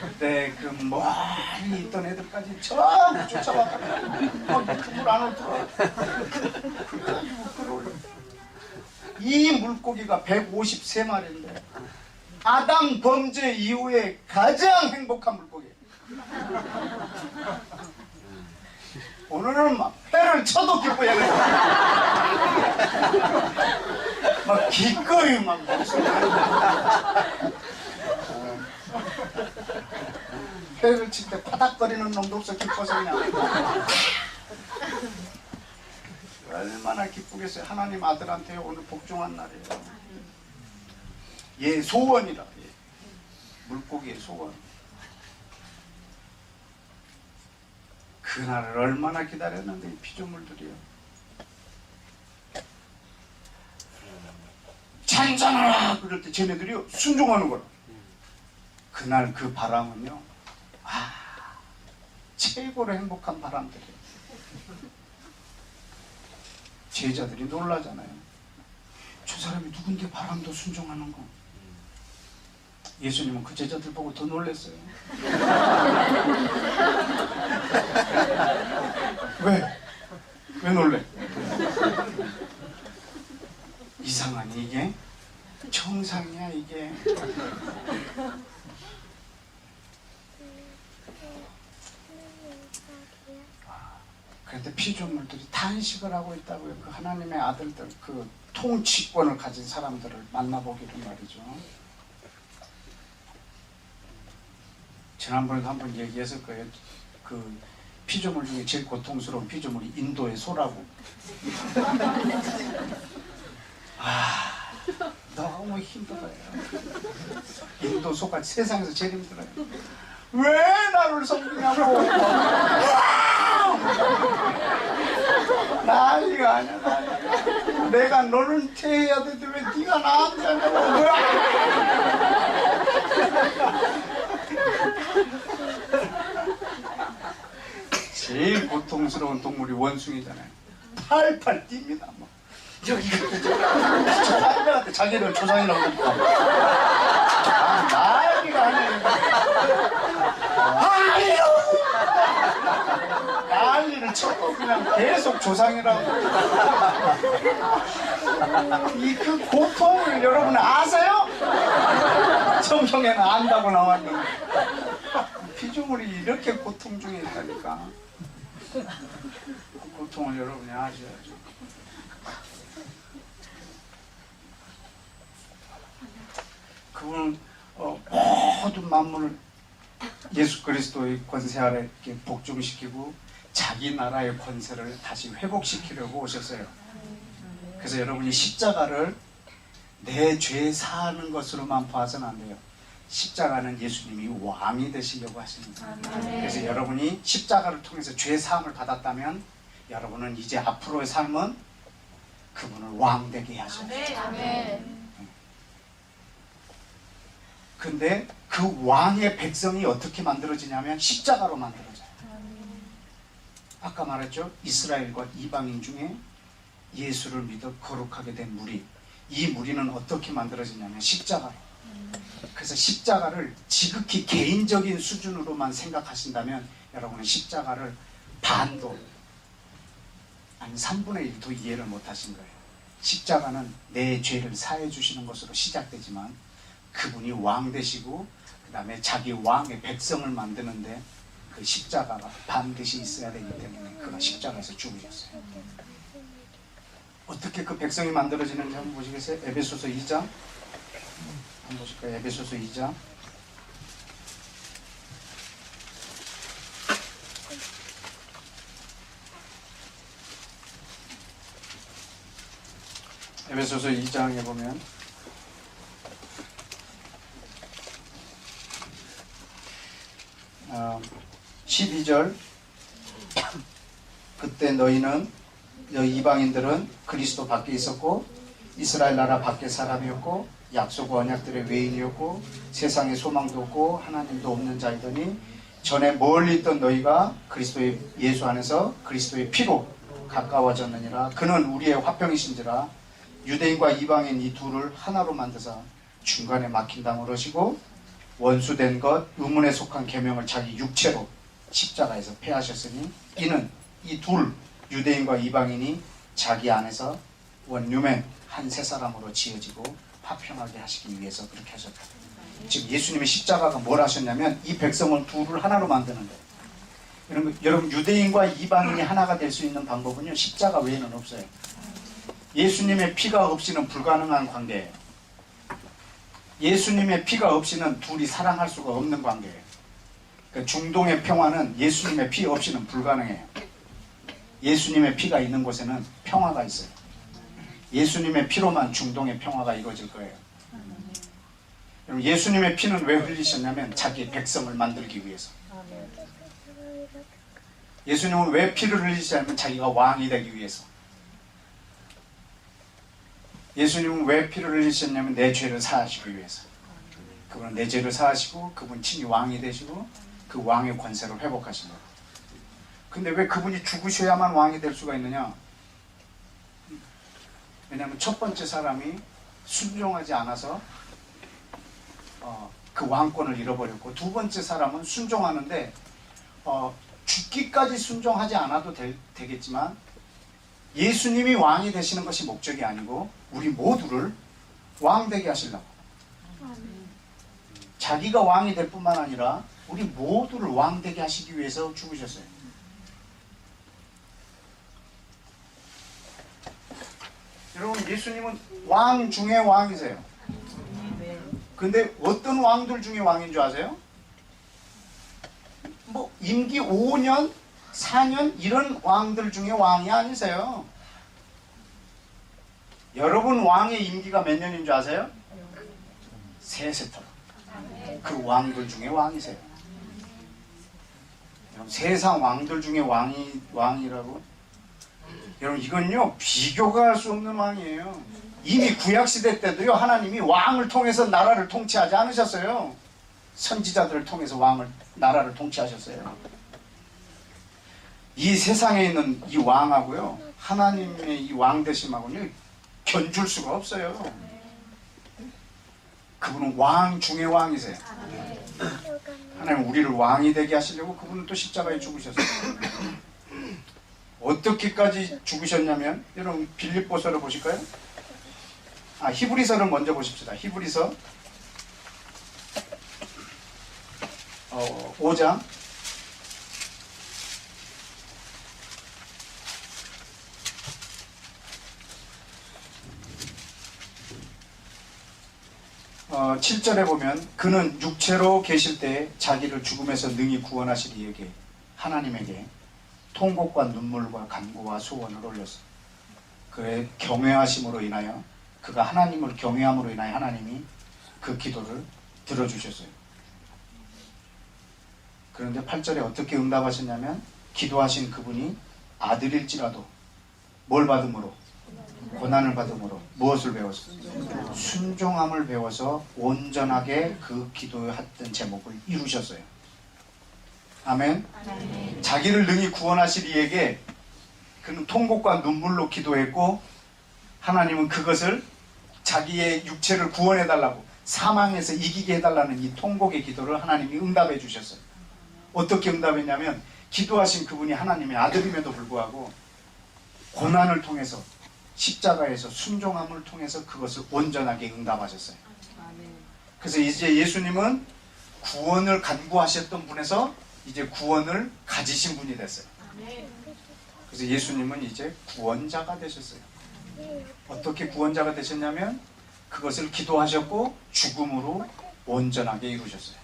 그때 그 멀리 있던 애들까지 전부 쫓아와가지고 그물 안으로 들어와. 그래가지고 끌어올려. 이 물고기가 153마리인데 아담 범죄 이후에 가장 행복한 물고기예요. 오늘은 막 회를 쳐도 기뻐해. 막 기꺼이 막 회를 칠 때 파닥거리는 놈도 없어. 기뻐서 그냥 얼마나 기쁘겠어요. 하나님 아들한테 오늘 복종한 날이에요. 얘 소원이라. 얘. 물고기의 소원. 그날을 얼마나 기다렸는데 이 피조물들이요. 잔잔하라 그럴 때 쟤네들이요 순종하는 거라. 그날 그 바람은요, 최고로 행복한 바람들이에요. 제자들이 놀라잖아요. 저 사람이 누군데 바람도 순종하는 거. 예수님은 그 제자들 보고 더 놀랐어요. 왜 놀래? 이상하니 이게? 정상이야 이게? 그런데 피조물들이 탄식을 하고 있다고요. 그 하나님의 아들들, 그 통치권을 가진 사람들을 만나보기를 말이죠. 지난번에도 한번 얘기했을 거예요. 그 피조물 중에 제일 고통스러운 피조물이 인도의 소라고. 너무 힘들어요. 인도 소가 세상에서 제일 힘들어요. 왜 나를 섬기냐고. 난리가 아니야, 난리가. 내가 너를 태해야 되는데 왜 네가 나한테 하냐고. 제일 고통스러운 동물이 원숭이잖아요. 팔팔 뜁니다. 뭐. 조상님한테 자기를 조상이라고 그러니까. 난리가 아니에요. 난리를 자꾸 그냥 계속 조상이라고. 이 그 고통을 여러분 아세요? 성경에는 안다고 나왔는데 피조물이 이렇게 고통 중에 있다니까. 그 고통을 여러분이 아셔야죠. 그분은 모든 만물을 예수 그리스도의 권세 아래 복종시키고 자기 나라의 권세를 다시 회복시키려고 오셨어요. 그래서 여러분이 십자가를 내 죄 사하는 것으로만 봐서는 안 돼요. 십자가는 예수님이 왕이 되시려고 하시는 거예요. 그래서 여러분이 십자가를 통해서 죄 사함을 받았다면 여러분은 이제 앞으로의 삶은 그분을 왕 되게 하셔야 돼요. 근데 그 왕의 백성이 어떻게 만들어지냐면 십자가로 만들어져요. 아까 말했죠. 이스라엘과 이방인 중에 예수를 믿어 거룩하게 된 무리. 이 무리는 어떻게 만들어지냐면 십자가로. 그래서 십자가를 지극히 개인적인 수준으로만 생각하신다면 여러분은 십자가를 반도 아니 3분의 1도 이해를 못 하신 거예요. 십자가는 내 죄를 사해 주시는 것으로 시작되지만 그분이 왕 되시고 그 다음에 자기 왕의 백성을 만드는데 그 십자가가 반드시 있어야 되기 때문에 그가 십자가에서 죽으셨어요. 어떻게 그 백성이 만들어지는지 한번 보시겠어요? 에베소서 2장 한번 보실까요? 에베소서 2장 에베소서 2장에 보면 12절 그때 너희 이방인들은 그리스도 밖에 있었고 이스라엘 나라 밖에 사람이었고 약속 언약들의 외인이었고 세상에 소망도 없고 하나님도 없는 자이더니 전에 멀리 있던 너희가 그리스도의 예수 안에서 그리스도의 피로 가까워졌느니라. 그는 우리의 화평이신지라. 유대인과 이방인 이 둘을 하나로 만드사 중간에 막힌 담을 하시고 원수된 것 의문에 속한 계명을 자기 육체로 십자가에서 폐하셨으니 이는 이 둘 유대인과 이방인이 자기 안에서 원유맨 한 세 사람으로 지어지고 화평하게 하시기 위해서 그렇게 하셨다. 지금 예수님의 십자가가 뭘 하셨냐면 이 백성을 둘을 하나로 만드는 거예요. 여러분 유대인과 이방인이 하나가 될 수 있는 방법은요 십자가 외에는 없어요. 예수님의 피가 없이는 불가능한 관계예요. 예수님의 피가 없이는 둘이 사랑할 수가 없는 관계예요. 그러니까 중동의 평화는 예수님의 피 없이는 불가능해요. 예수님의 피가 있는 곳에는 평화가 있어요. 예수님의 피로만 중동의 평화가 이루어질 거예요. 예수님의 피는 왜 흘리셨냐면 자기 백성을 만들기 위해서. 예수님은 왜 피를 흘리시냐면 자기가 왕이 되기 위해서. 예수님은 왜 피를 흘리셨냐면 내 죄를 사하시기 위해서. 그분은 내 죄를 사하시고 그분 친히 왕이 되시고 그 왕의 권세를 회복하신 거예요. 근데 왜 그분이 죽으셔야만 왕이 될 수가 있느냐? 왜냐하면 첫 번째 사람이 순종하지 않아서 그 왕권을 잃어버렸고 두 번째 사람은 순종하는데 죽기까지 순종하지 않아도 되겠지만 예수님이 왕이 되시는 것이 목적이 아니고 우리 모두를 왕 되게 하시려고. 자기가 왕이 될 뿐만 아니라 우리 모두를 왕 되게 하시기 위해서 죽으셨어요. 여러분 예수님은 왕 중에 왕이세요. 근데 어떤 왕들 중에 왕인 줄 아세요? 뭐 임기 5년, 4년 이런 왕들 중에 왕이 아니세요. 여러분 왕의 임기가 몇 년인 줄 아세요? 세세토록. 그 왕들 중에 왕이세요. 세상 왕들 중에 왕이라고? 여러분 이건요 비교가 할 수 없는 왕이에요. 이미 구약시대 때도요 하나님이 왕을 통해서 나라를 통치하지 않으셨어요. 선지자들을 통해서 나라를 통치하셨어요. 이 세상에 있는 이 왕하고요 하나님의 이 왕 되심하고는 견줄 수가 없어요. 그분은 왕 중의 왕이세요. 하나님 우리를 왕이 되게 하시려고 그분은 또 십자가에 죽으셨어요. 어떻게까지 죽으셨냐면, 여러분 빌립보서를 보실까요? 히브리서를 먼저 보십시다. 히브리서 5장 7절에 보면 그는 육체로 계실 때 자기를 죽음에서 능히 구원하실 이에게 하나님에게 통곡과 눈물과 간구와 소원을 올렸어. 그의 경외하심으로 인하여, 그가 하나님을 경외함으로 인하여 하나님이 그 기도를 들어주셨어요. 그런데 8절에 어떻게 응답하셨냐면, 기도하신 그분이 아들일지라도 뭘 받음으로? 고난을 받음으로 무엇을 배웠어요? 순종함을 배워서 온전하게 그 기도했던 제목을 이루셨어요. 아멘. 자기를 능히 구원하실 이에게 그는 통곡과 눈물로 기도했고, 하나님은 그것을 자기의 육체를 구원해달라고, 사망에서 이기게 해달라는 이 통곡의 기도를 하나님이 응답해 주셨어요. 어떻게 응답했냐면, 기도하신 그분이 하나님의 아들임에도 불구하고 고난을 통해서, 십자가에서 순종함을 통해서 그것을 온전하게 응답하셨어요. 그래서 이제 예수님은 구원을 간구하셨던 분에서 이제 구원을 가지신 분이 됐어요. 그래서 예수님은 이제 구원자가 되셨어요. 어떻게 구원자가 되셨냐면, 그것을 기도하셨고 죽음으로 온전하게 이루셨어요.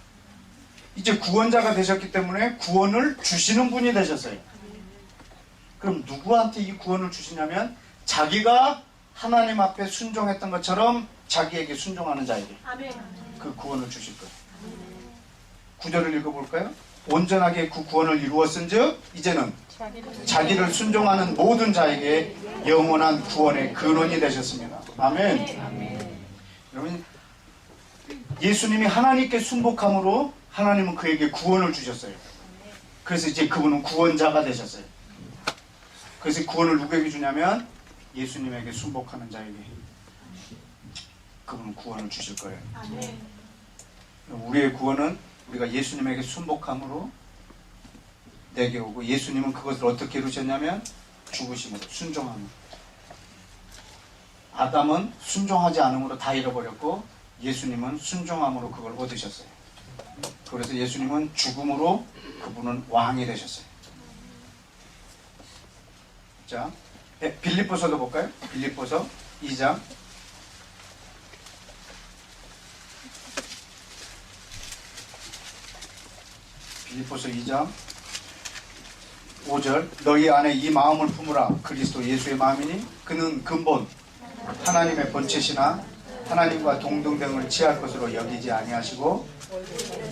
이제 구원자가 되셨기 때문에 구원을 주시는 분이 되셨어요. 그럼 누구한테 이 구원을 주시냐면, 자기가 하나님 앞에 순종했던 것처럼 자기에게 순종하는 자에게 그 구원을 주실 거예요. 9절을 읽어볼까요? 온전하게 그 구원을 이루었은즉 이제는 자기를 순종하는 모든 자에게 영원한 구원의 근원이 되셨습니다. 아멘. 여러분, 예수님이 하나님께 순복함으로 하나님은 그에게 구원을 주셨어요. 그래서 이제 그분은 구원자가 되셨어요. 그래서 구원을 누구에게 주냐면, 예수님에게 순복하는 자에게 그분은 구원을 주실 거예요. 우리의 구원은 우리가 예수님에게 순복함으로 내게 오고, 예수님은 그것을 어떻게 이루셨냐면 죽으심으로, 순종함으로. 아담은 순종하지 않음으로 다 잃어버렸고, 예수님은 순종함으로 그걸 얻으셨어요. 그래서 예수님은 죽음으로 그분은 왕이 되셨어요. 자, 빌립보서도 볼까요? 빌립보서 2장 빌립보서 2장 5절 너희 안에 이 마음을 품으라. 그리스도 예수의 마음이니 그는 근본 하나님의 본체시나 하나님과 동등됨을 취할 것으로 여기지 아니하시고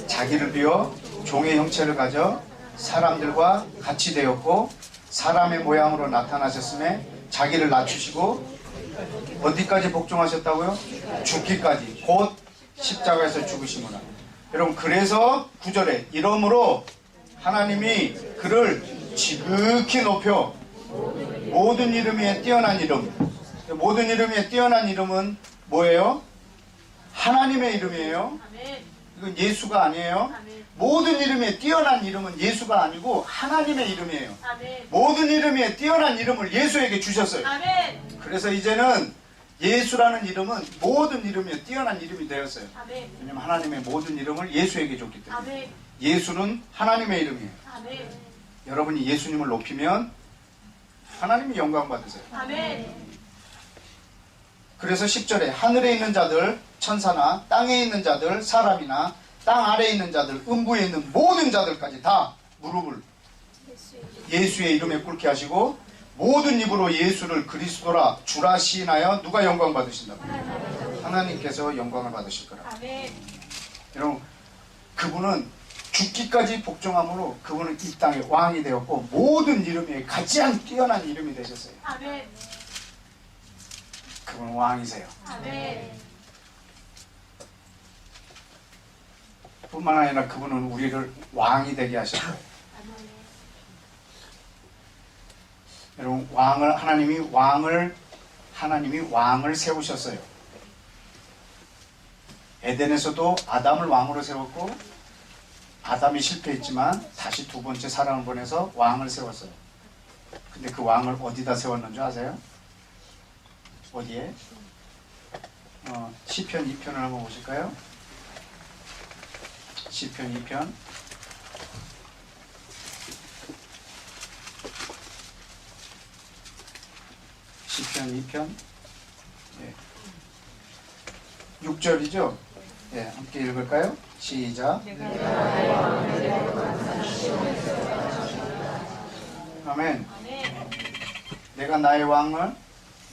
자기를 비워 종의 형체를 가져 사람들과 같이 되었고 사람의 모양으로 나타나셨음에 자기를 낮추시고 어디까지 복종하셨다고요? 죽기까지, 곧 십자가에서 죽으시구나. 여러분, 그래서 9절에 이러므로 하나님이 그를 지극히 높여 모든 이름 위에 뛰어난 이름, 모든 이름 위에 뛰어난 이름은 뭐예요? 하나님의 이름이에요. 이건 예수가 아니에요. 모든 이름에 뛰어난 이름은 예수가 아니고 하나님의 이름이에요. 모든 이름 위에 뛰어난 이름을 예수에게 주셨어요. 그래서 이제는 예수라는 이름은 모든 이름 위에 뛰어난 이름이 되었어요. 왜냐하면 하나님의 모든 이름을 예수에게 줬기 때문에. 예수는 하나님의 이름이에요. 여러분이 예수님을 높이면 하나님이 영광 받으세요. 그래서 10절에 하늘에 있는 자들, 천사나 땅에 있는 자들, 사람이나 땅 아래에 있는 자들, 음부에 있는 모든 자들까지 다 무릎을 예수의 이름에 꿇게 하시고 모든 입으로 예수를 그리스도라 주라 시인하여 누가 영광 받으신다고? 하나님께서 영광을 받으실 거라. 여러분, 그분은 죽기까지 복종함으로 그분은 이 땅의 왕이 되었고 모든 이름 위에 가장 뛰어난 이름이 되셨어요. 그분은 왕이세요. 뿐만 아니라 그분은 우리를 왕이 되게 하셨어요. 여러분, 하나님이 왕을 세우셨어요. 에덴에서도 아담을 왕으로 세웠고 아담이 실패했지만 다시 두 번째 사람을 보내서 왕을 세웠어요. 근데 그 왕을 어디다 세웠는 줄 아세요? 어디에? 시편 2편을 한번 보실까요? 시편 2편. 시편 2편. 예. 6절이죠? 예, 함께 읽을까요? 시작. 아멘. 내가 나의 왕을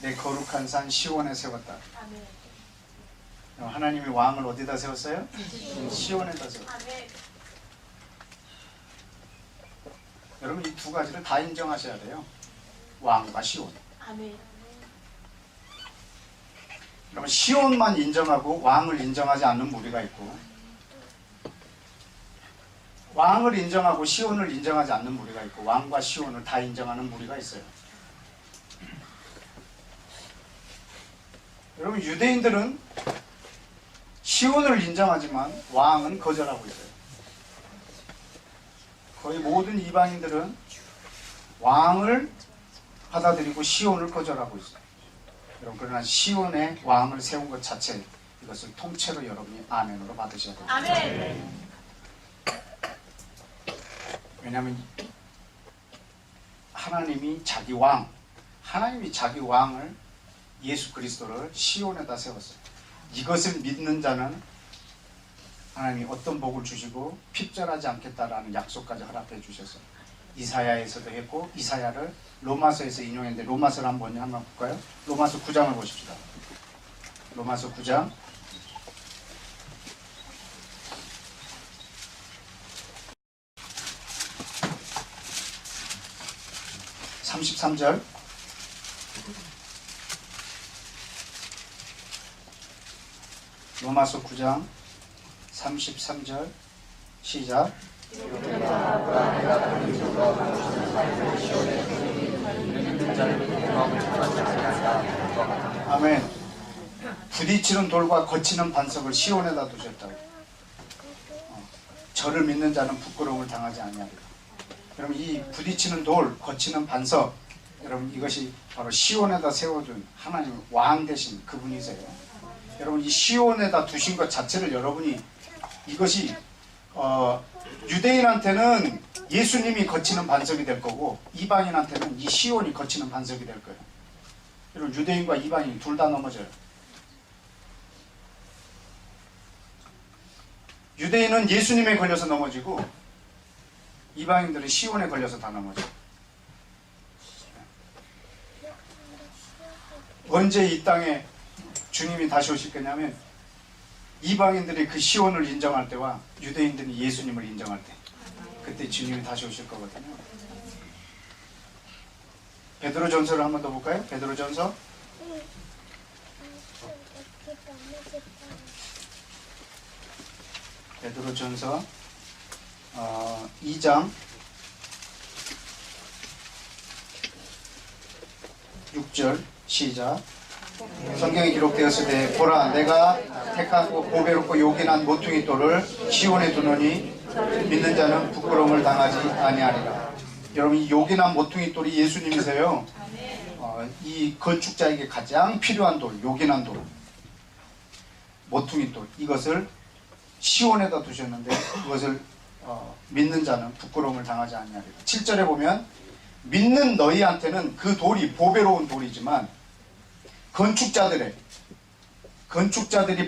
내 거룩한 산 시온에 세웠다. 하나님이 왕을 어디다 세웠어요? 시온에다 세웠어요. 여러분 이 두 가지를 다 인정하셔야 돼요. 왕과 시온. 여러분 시온만 인정하고 왕을 인정하지 않는 무리가 있고, 왕을 인정하고 시온을 인정하지 않는 무리가 있고, 왕과 시온을 다 인정하는 무리가 있어요. 여러분 유대인들은 시온을 인정하지만 왕은 거절하고 있어요. 거의 모든 이방인들은 왕을 받아들이고 시온을 거절하고 있어요. 여러분 그러나 시온의 왕을 세운 것 자체, 이것을 통째로 여러분이 아멘으로 받으셔야 됩니다. 아멘. 왜냐하면 하나님이 자기 왕을 예수 그리스도를 시온에다 세웠어요. 이것을 믿는 자는 하나님이 어떤 복을 주시고 핍절하지 않겠다라는 약속까지 허락해 주셔서 이사야에서도 했고, 이사야를 로마서에서 인용했는데 로마서를 한번 볼까요? 로마서 9장을 보십시다. 로마서 9장 33절. 로마서 9장 33절 시작. 아멘. 부딪히는 돌과 거치는 반석을 시온에다 두셨다고. 저를 믿는 자는 부끄러움을 당하지 아니하리라. 여러분 이 부딪히는 돌, 거치는 반석, 여러분 이것이 바로 시온에다 세워준 하나님 왕 되신 그분이세요. 여러분 이 시온에다 두신 것 자체를 여러분이, 이것이 유대인한테는 예수님이 거치는 반석이 될 거고, 이방인한테는 이 시온이 거치는 반석이 될 거예요. 여러분 유대인과 이방인 둘 다 넘어져요. 유대인은 예수님에 걸려서 넘어지고, 이방인들은 시온에 걸려서 다 넘어져요. 언제 이 땅에 주님이 다시 오실 거냐면 이방인들이 그 시온을 인정할 때와 유대인들이 예수님을 인정할 때, 그때 주님이 다시 오실 거거든요. 베드로전서를 한 번 더 볼까요? 베드로전서 베드로전서 2장 6절 시작. 성경에 기록되었을 때 보라 내가 택하고 보배롭고 요긴한 모퉁이 돌을 시온에 두노니 믿는 자는 부끄러움을 당하지 아니하리라. 여러분 이 요긴한 모퉁이 돌이 예수님이세요. 이 건축자에게 가장 필요한 돌, 요긴한 돌, 모퉁이 돌, 이것을 시온에다 두셨는데 그것을 믿는 자는 부끄러움을 당하지 아니하리라. 7절에 보면 믿는 너희한테는 그 돌이 보배로운 돌이지만 건축자들이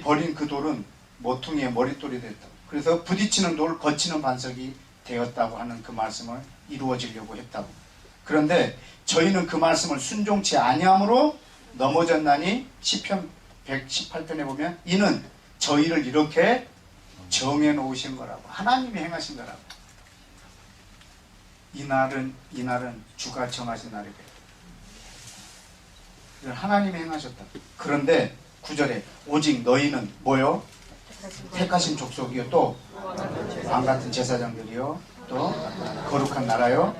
버린 그 돌은 모퉁이의 머릿돌이 됐다. 그래서 부딪히는 돌, 거치는 반석이 되었다고 하는 그 말씀을 이루어지려고 했다고. 그런데 저희는 그 말씀을 순종치 아니함으로 넘어졌나니 시편 118편에 보면 이는 저희를 이렇게 정해 놓으신 거라고. 하나님이 행하신 거라고. 이날은 주가 정하신 날이고 하나님이 행하셨다. 그런데 9절에 오직 너희는 뭐요? 택하신 족속이요, 또 왕같은 제사장들이요, 또 거룩한 나라요,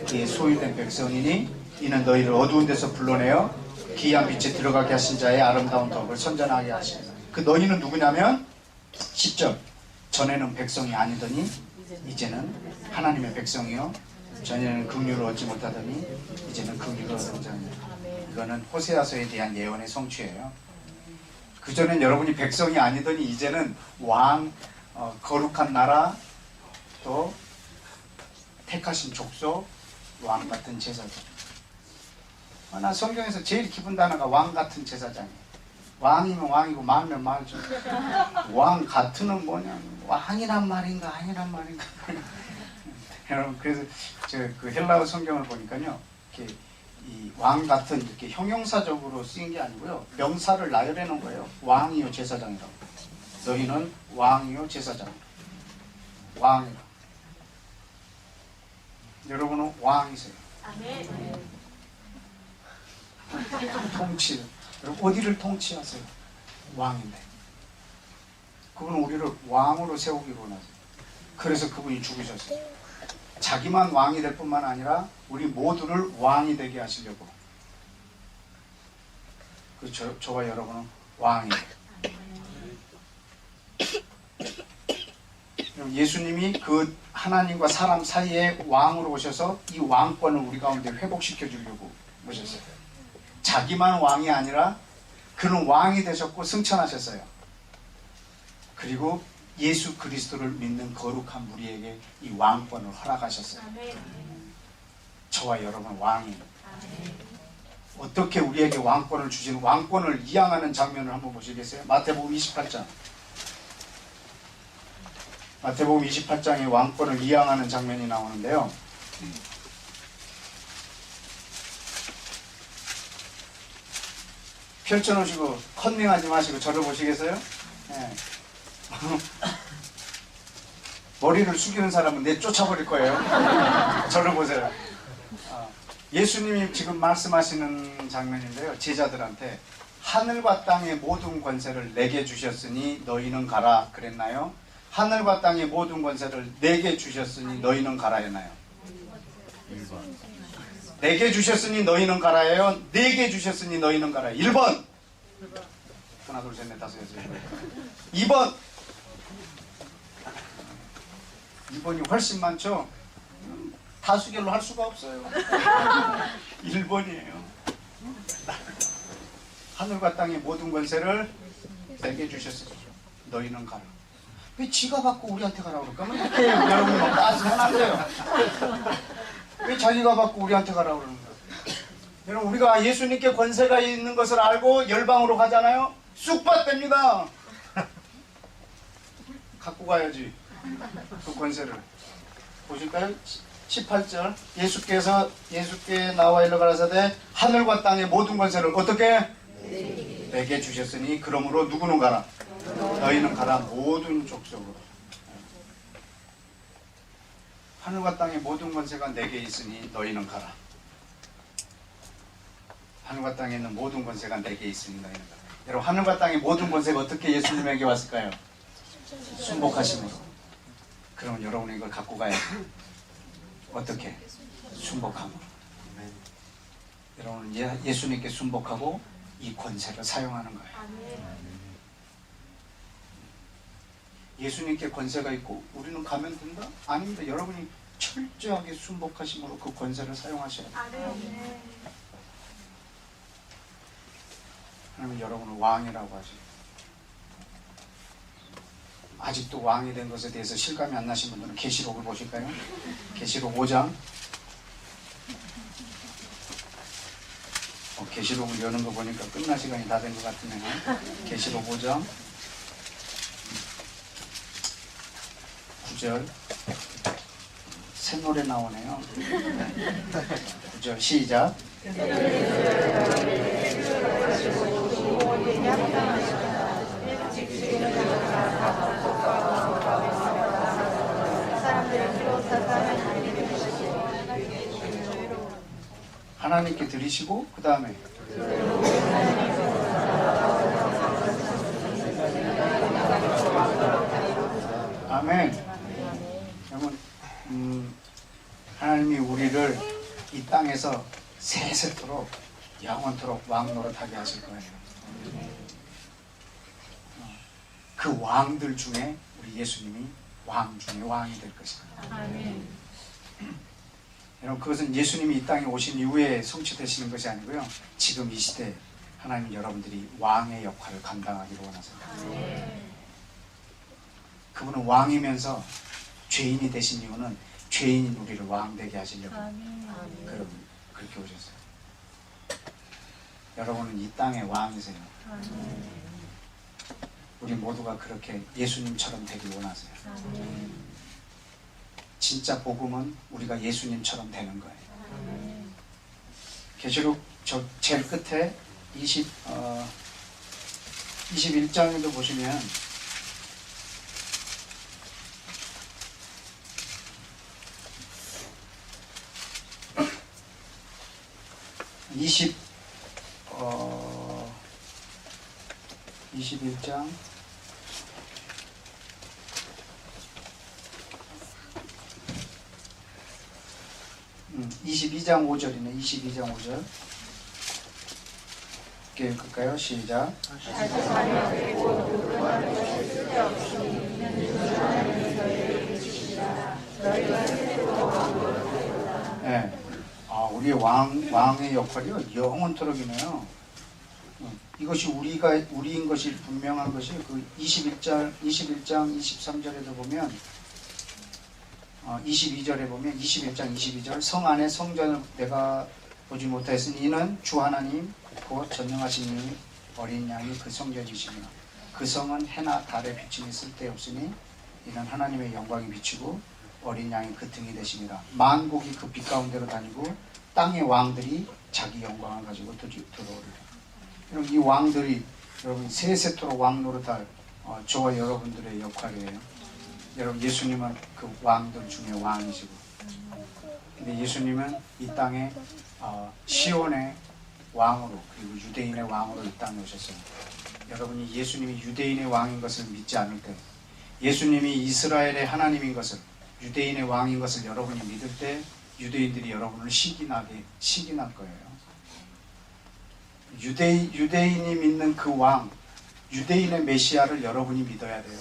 그의 소유된 백성이니 이는 너희를 어두운 데서 불러내어 기이한 빛에 들어가게 하신 자의 아름다운 덕을 선전하게 하십니다. 그 너희는 누구냐면 10절 전에는 백성이 아니더니 이제는 하나님의 백성이요 전에는 긍휼을 얻지 못하더니 이제는 긍휼을 얻은 자입니다. 이거는 호세아서에 대한 예언의 성취예요. 그전엔 여러분이 백성이 아니더니 이제는 왕, 거룩한 나라, 또 택하신 족속, 왕 같은 제사장. 나 성경에서 제일 기분 단어가 왕 같은 제사장이에요. 왕이면 왕이고 말면 말죠. 왕 같은은 뭐냐? 왕이란 말인가 아니란 말인가. 여러분, 그래서 그 헬라어 성경을 보니까요, 이렇게 이 왕 같은 이렇게 형용사적으로 쓰인 게 아니고요, 명사를 나열해 놓은 거예요. 왕이요 제사장이라고. 너희는 왕이요 제사장. 왕이라. 여러분은 왕이세요. 아멘. 통치. 여러분 어디를 통치하세요? 왕인데. 그분은 우리를 왕으로 세우기로 원하세요. 그래서 그분이 죽으셨어요. 자기만 왕이 될 뿐만 아니라 우리 모두를 왕이 되게 하시려고. 저와 여러분은 왕이에요. 예수님이 그 하나님과 사람 사이에 왕으로 오셔서 이 왕권을 우리 가운데 회복시켜 주려고 오셨어요. 자기만 왕이 아니라 그는 왕이 되셨고 승천하셨어요. 그리고 예수 그리스도를 믿는 거룩한 우리에게 이 왕권을 허락하셨어요. 저와 여러분 왕이에요. 어떻게 우리에게 왕권을 주시는, 왕권을 이양하는 장면을 한번 보시겠어요? 마태복음 28장. 마태복음 28장에 왕권을 이양하는 장면이 나오는데요. 펼쳐놓으시고 컨닝하지 마시고 저를 보시겠어요? 네. 머리를 숙이는 사람은 내 쫓아버릴 거예요. 저를 보세요. 예수님이 지금 말씀하시는 장면인데요. 제자들한테 하늘과 땅의 모든 권세를 내게 주셨으니 너희는 가라 그랬나요? 하늘과 땅의 모든 권세를 내게 주셨으니 너희는 가라 했나요? 1번. 내게 주셨으니 너희는 가라예요? 내게 주셨으니 너희는 가라. 1번. 하나 둘 셋 넷 다섯 여섯 2번. 2번이 훨씬 많죠? 다수결로 할 수가 없어요. 1번이에요. 하늘과 땅의 모든 권세를 내게 주셨으니 너희는 가라. 왜 지가 받고 우리한테 가라고 그럴까? 여러분 막 따지면 안 돼요. 왜 자기가 받고 우리한테 가라고 그러는 거예요? 여러분, 우리가 예수님께 권세가 있는 것을 알고 열방으로 가잖아요? 쑥 받답니다. 갖고 가야지 그 권세를. 보실까요? 18절. 예수께 나와 일러 가라사대 하늘과 땅의 모든 권세를 어떻게? 내게 주셨으니 그러므로 누구는 가라? 너희는 가라. 모든 족속으로. 하늘과 땅의 모든 권세가 내게 있으니 너희는 가라. 하늘과 땅에 있는 모든 권세가 내게 있으니 너희는 가라. 여러분, 하늘과 땅의 모든 권세가 어떻게 예수님에게 왔을까요? 순복하심으로. 그러면 여러분이 이걸 갖고 가야 돼요. 어떻게? 순복함으로. 여러분은 예수님께 순복하고 이 권세를 사용하는 거예요. 예수님께 권세가 있고 우리는 가면 된다? 아닙니다. 여러분이 철저하게 순복하심으로 그 권세를 사용하셔야 돼요. 하나님은 여러분을 왕이라고 하시고, 아직도 왕이 된 것에 대해서 실감이 안 나신 분들은 계시록을 보실까요? 계시록 5장. 계시록을 여는 거 보니까 끝날 시간이 다 된 것 같으네요. 계시록 5장 9절. 새 노래 나오네요. 9절 시작. 하나님께 드리시고 그 다음에 아멘. 여러분, 하나님이 우리를 이 땅에서 세세토록 영원토록 왕 노릇하게 하실 거예요. 그 왕들 중에 우리 예수님이 왕 중에 왕이 될 것입니다. 아멘. 여러분, 그것은 예수님이 이 땅에 오신 이후에 성취되시는 것이 아니고요, 지금 이 시대 하나님 여러분들이 왕의 역할을 감당하기를 원하세요. 그분은 왕이면서 죄인이 되신 이유는 죄인인 우리를 왕 되게 하시려고 그렇게 오셨어요. 여러분은 이 땅의 왕이세요. 우리 모두가 그렇게 예수님처럼 되길 원하세요. 진짜 복음은 우리가 예수님처럼 되는 거예요. 계시록 저 제일 끝에 21장에도 보시면 21장 22장 5절이네. 22장 5절 읽을까요? 시작. 네. 우리의 왕의 역할이요, 영원토록이네요. 이것이 우리인 것이 분명한 것이 그 21장 23절에도 보면 22절에 보면 21장 22절 성 안에 성전을 내가 보지 못하였으니 이는 주 하나님 곧 전능하신 이 어린 양이 그 성전이시며 그 성은 해나 달의 비침이 쓸데없으니 이는 하나님의 영광이 비치고 어린 양이 그 등이 되시니라. 만국이 그 빛 가운데로 다니고 땅의 왕들이 자기 영광을 가지고 들어오리라. 여러분, 이 왕들이 여러분 세세토록 왕 노릇할 저와 여러분들의 역할이에요. 여러분, 예수님은 그 왕들 중에 왕이시고, 근데 예수님은 이 땅에 시온의 왕으로, 그리고 유대인의 왕으로 이 땅에 오셨어요. 여러분이 예수님이 유대인의 왕인 것을 믿지 않을 때, 예수님이 이스라엘의 하나님인 것을, 유대인의 왕인 것을 여러분이 믿을 때 유대인들이 여러분을 시기날 거예요. 유대인이 믿는 그 왕, 유대인의 메시아를 여러분이 믿어야 돼요.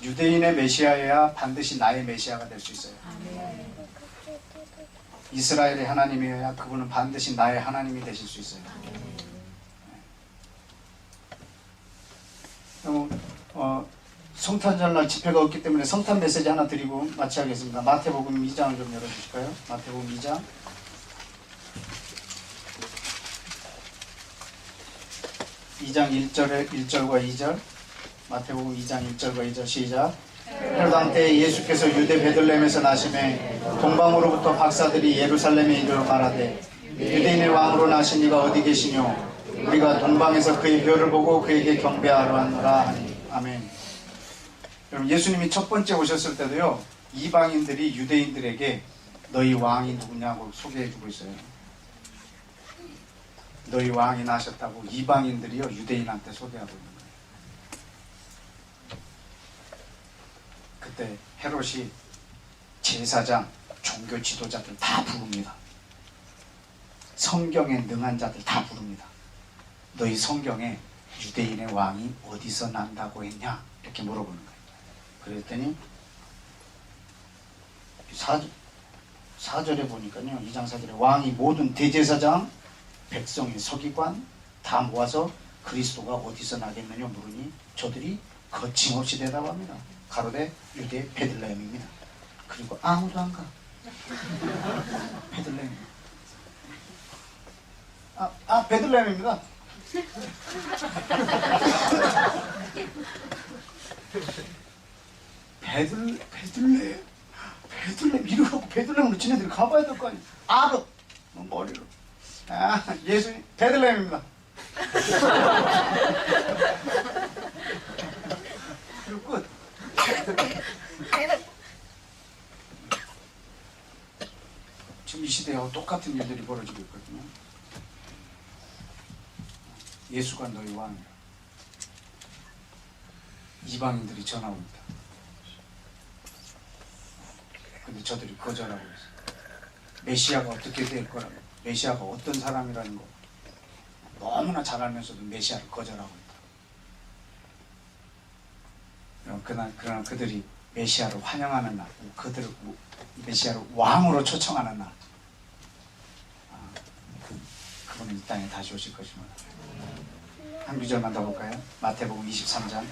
유대인의 메시아여야 반드시 나의 메시아가 될 수 있어요. 이스라엘의 하나님이어야 그분은 반드시 나의 하나님이 되실 수 있어요. 성탄절날 집회가 없기 때문에 성탄 메시지 하나 드리고 마치겠습니다. 마태복음 2장을 좀 열어주실까요? 마태복음 2장 1절과 2절. 마태복음 2장 1절과 2절 시작. 헤로당 때 예수께서 유대 베들레헴에서 나심에 동방으로부터 박사들이 예루살렘에 이르러 말하되 유대인의 왕으로 나신 이가 어디 계시뇨? 우리가 동방에서 그의 별을 보고 그에게 경배하러 왔노라 하니. 아멘. 여러분, 예수님이 첫 번째 오셨을 때도요, 이방인들이 유대인들에게 너희 왕이 누구냐고 소개해주고 있어요. 너희 왕이 나셨다고 이방인들이요 유대인한테 소개하고 있는 거예요. 그때 헤롯이 제사장, 종교 지도자들 다 부릅니다. 성경에 능한 자들 다 부릅니다. 너희 성경에 유대인의 왕이 어디서 난다고 했냐? 이렇게 물어보는 거예요. 그랬더니 4절에 보니까요, 2장 4절에 왕이 모든 대제사장, 백성의 서기관 다 모아서 그리스도가 어디서 나겠느냐 물으니 저들이 거침없이 대답합니다. 가로되 유대 베들레헴입니다. 그리고 아무도 안 가. 베들레헴. 베들레헴입니다. 베들레헴 이러고 베들레헴으로 지네들이 가봐야 될 거 아니야. 알아. 머리로. 예수님 베들레헴입니다. 그리고 끝. 지금 이 시대하고 똑같은 일들이 벌어지고 있거든요. 예수가 너희 왕이야. 이방인들이 전화 옵니다. 근데 저들이 거절하고 있어요. 메시아가 어떻게 될 거라고, 메시아가 어떤 사람이라는 거 너무나 잘 알면서도 메시아를 거절하고 있다. 그러나 그들이 메시아를 환영하는 날, 그들을 메시아를 왕으로 초청하는 날, 그분은 이 땅에 다시 오실 것입니다. 한 구절만 더 볼까요? 마태복음 23장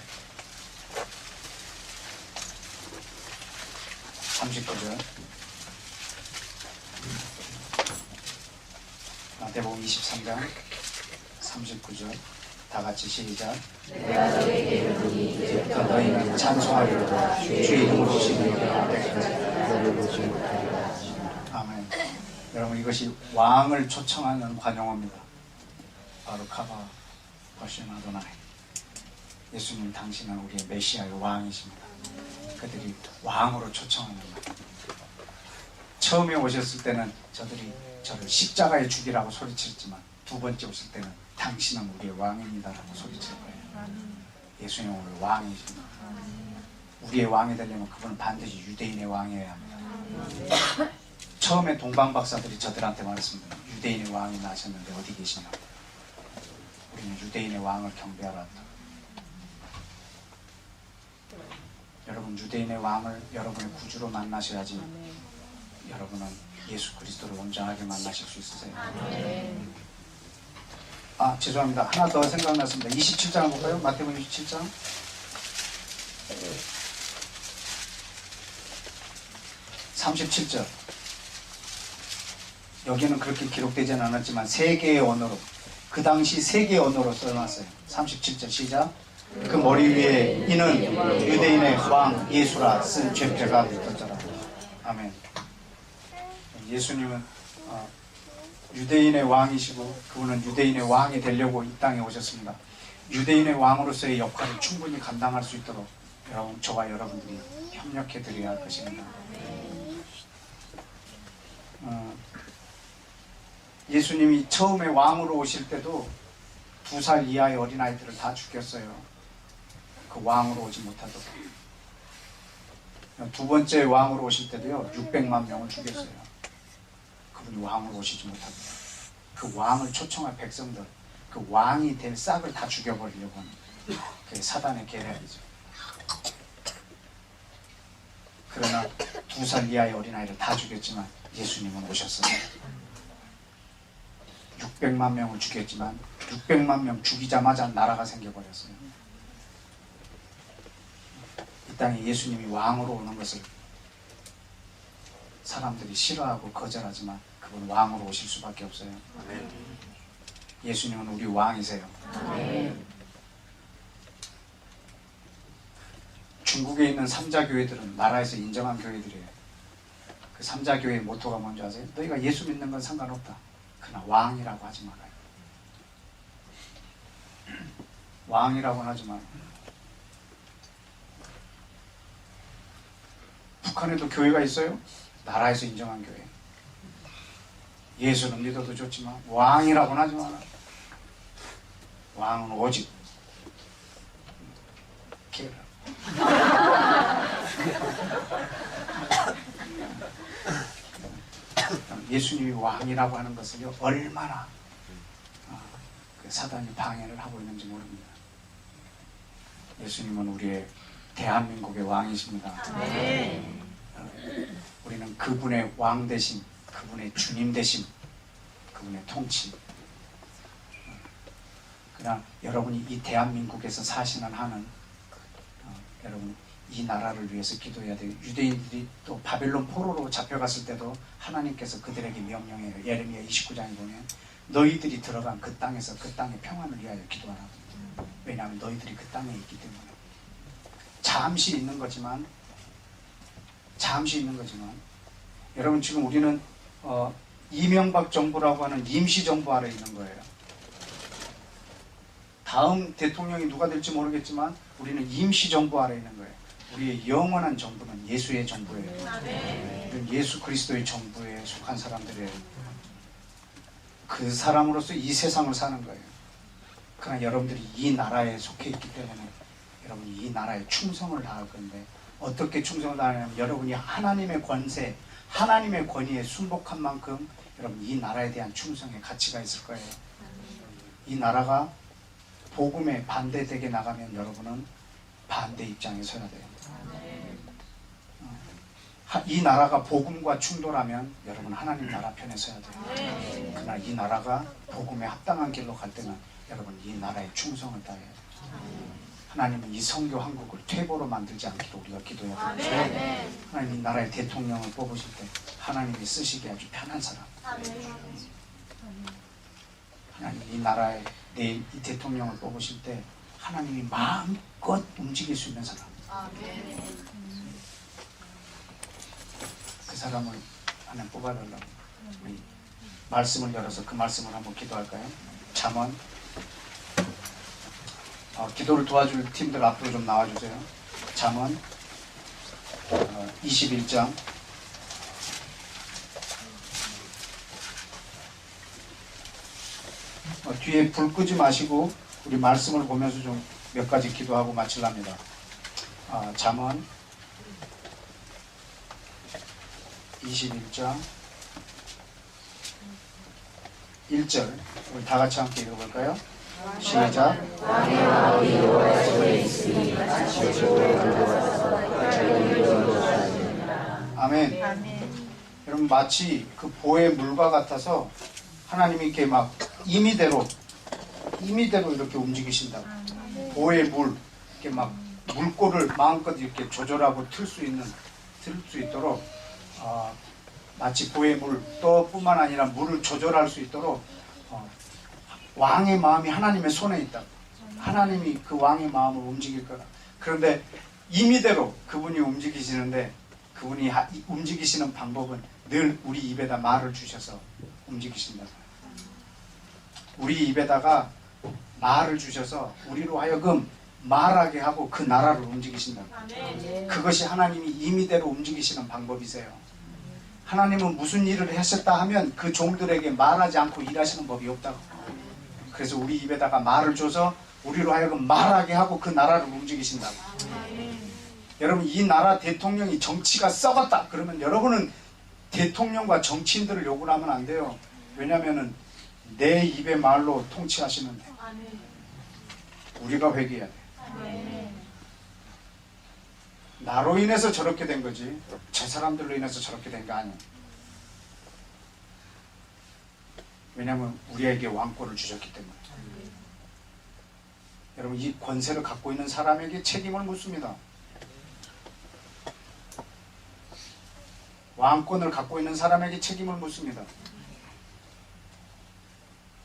39절. 마태복음 23장 39절. 다 같이 시작. 내가 너에게 이르노니 이제부터 너희는 찬송하리로다. 주의 이름으로 오시는 너를 보지 못하리라. 아멘. 여러분, 이것이 왕을 초청하는 관용어입니다. 바로 카바 버신 아도나이. 예수님, 당신은 우리의 메시아의 왕이십니다. 그들이 왕으로 초청하는 것. 처음에 오셨을 때는 저를 십자가에 죽이라고 소리쳤지만 두 번째 오실 때는 당신은 우리의 왕입니다라고 소리칠 거예요. 예수님 오늘 왕이십니다. 우리의 왕이 되려면 그분은 반드시 유대인의 왕이어야 합니다. 처음에 동방박사들이 저들한테 말했습니다. 유대인의 왕이 나셨는데 어디 계시냐고. 우리는 유대인의 왕을 경배하라. 여러분, 유대인의 왕을 여러분의 구주로 만나셔야지 여러분은 예수 그리스도를 온전하게 만나실 수 있으세요. 죄송합니다. 하나 더 생각났습니다. 27장 볼까요? 마태복음 27장 37절. 여기는 그렇게 기록되지는 않았지만 세 개의 언어로, 그 당시 세 개의 언어로 써놨어요. 37절 시작. 그 머리 위에 이는 유대인의 왕 예수라 쓴 죄표가 붙었더라. 아멘. 예수님은 유대인의 왕이시고 그분은 유대인의 왕이 되려고 이 땅에 오셨습니다. 유대인의 왕으로서의 역할을 충분히 감당할 수 있도록 저와 여러분들이 협력해 드려야 할 것입니다. 예수님이 처음에 왕으로 오실 때도 2살 이하의 어린아이들을 다 죽였어요. 그 왕으로 오지 못하도록. 두 번째 왕으로 오실 때도요, 600만 명을 죽였어요. 그분이 왕으로 오시지 못하도록. 그 왕을 초청할 백성들, 그 왕이 될 싹을 다 죽여버리려고 하는, 그게 사단의 계략이죠. 그러나 2살 이하의 어린아이를 다 죽였지만 예수님은 오셨어요. 600만 명을 죽였지만 600만 명 죽이자마자 나라가 생겨버렸어요. 이 땅에 예수님이 왕으로 오는 것을 사람들이 싫어하고 거절하지만 그분 왕으로 오실 수밖에 없어요. 예수님은 우리 왕이세요. 중국에 있는 삼자교회들은 나라에서 인정한 교회들이에요. 그 삼자교회의 모토가 뭔지 아세요? 너희가 예수 믿는 건 상관없다. 그러나 왕이라고 하지 말아요. 왕이라고는 하지 말아요. 북한에도 교회가 있어요. 나라에서 인정한 교회. 예수는 믿어도 좋지만 왕이라고는 하지 말아요. 왕은 오직 개라. 예수님이 왕이라고 하는 것을요, 얼마나 사단이 방해를 하고 있는지 모릅니다. 예수님은 우리의 대한민국의 왕이십니다. 우리는 그분의 왕 되심, 그분의 주님 되심, 그분의 통치. 그냥 여러분이 이 대한민국에서 사시는 한은 여러분 이 나라를 위해서 기도해야 돼요. 유대인들이 또 바벨론 포로로 잡혀갔을 때도 하나님께서 그들에게 명령해요. 예레미야 29장에 보면 너희들이 들어간 그 땅에서 그 땅의 평안을 위하여 기도하라. 왜냐하면 너희들이 그 땅에 있기 때문에. 잠시 있는 거지만 여러분, 지금 우리는 이명박 정부라고 하는 임시정부 아래 있는 거예요. 다음 대통령이 누가 될지 모르겠지만 우리는 임시정부 아래 있는 거예요. 우리의 영원한 정부는 예수의 정부예요. 우리는 예수 그리스도의 정부에 속한 사람들이에요. 그 사람으로서 이 세상을 사는 거예요. 그러나 여러분들이 이 나라에 속해 있기 때문에 여러분이 이 나라에 충성을 다할 건데, 어떻게 충성을 다하냐면 여러분이 하나님의 권세, 하나님의 권위에 순복한 만큼 여러분 이 나라에 대한 충성의 가치가 있을 거예요. 이 나라가 복음에 반대되게 나가면 여러분은 반대 입장에 서야 돼요. 이 나라가 복음과 충돌하면 여러분 하나님 나라 편에 서야 돼요. 그러나 이 나라가 복음에 합당한 길로 갈 때는 여러분 이 나라에 충성을 다해야 돼요. 하나님은 이 선교 한국을 퇴보로 만들지 않기로 우리가 기도해야 돼요. 하나님 이 나라의 대통령을 뽑으실 때 하나님이 쓰시기 아주 편한 사람, 하나님 이 나라의 이 대통령을 뽑으실 때 하나님이 마음껏 움직일 수 있는 사람, 그 사람을 하나님 뽑아달라고. 우리 말씀을 열어서 그 말씀을 한번 기도할까요? 잠언, 기도를 도와줄 팀들 앞으로 좀 나와주세요. 잠언 21장 뒤에 불 끄지 마시고 우리 말씀을 보면서 좀 몇 가지 기도하고 마치랍니다. 잠언 21장 1절 우리 다 같이 함께 읽어볼까요? 시작. 아멘. 여러분 마치 그 보의 물과 같아서 하나님이 이렇게 막 임의대로 이렇게 움직이신다고. 보의 물 이렇게 막 물꼬를 마음껏 이렇게 조절하고 틀 수 있도록 마치 보의 물 또 뿐만 아니라 물을 조절할 수 있도록 왕의 마음이 하나님의 손에 있다. 하나님이 그 왕의 마음을 움직일 거다. 그런데 임의대로 그분이 움직이시는데 그분이 움직이시는 방법은 늘 우리 입에다 말을 주셔서 움직이신다. 우리 입에다가 말을 주셔서 우리로 하여금 말하게 하고 그 나라를 움직이신다. 그것이 하나님이 임의대로 움직이시는 방법이세요. 하나님은 무슨 일을 하셨다 하면 그 종들에게 말하지 않고 일하시는 법이 없다고. 그래서 우리 입에다가 말을 줘서 우리로 하여금 말하게 하고 그 나라를 움직이신다고. 여러분 이 나라 대통령이 정치가 썩었다 그러면 여러분은 대통령과 정치인들을 욕을 하면 안 돼요. 왜냐하면 내 입의 말로 통치하시는데 우리가 회개해야 돼. 나로 인해서 저렇게 된 거지 저 사람들로 인해서 저렇게 된 게 아니야. 왜냐하면 우리에게 왕권을 주셨기 때문에. 여러분 이 권세를 갖고 있는 사람에게 책임을 묻습니다. 왕권을 갖고 있는 사람에게 책임을 묻습니다.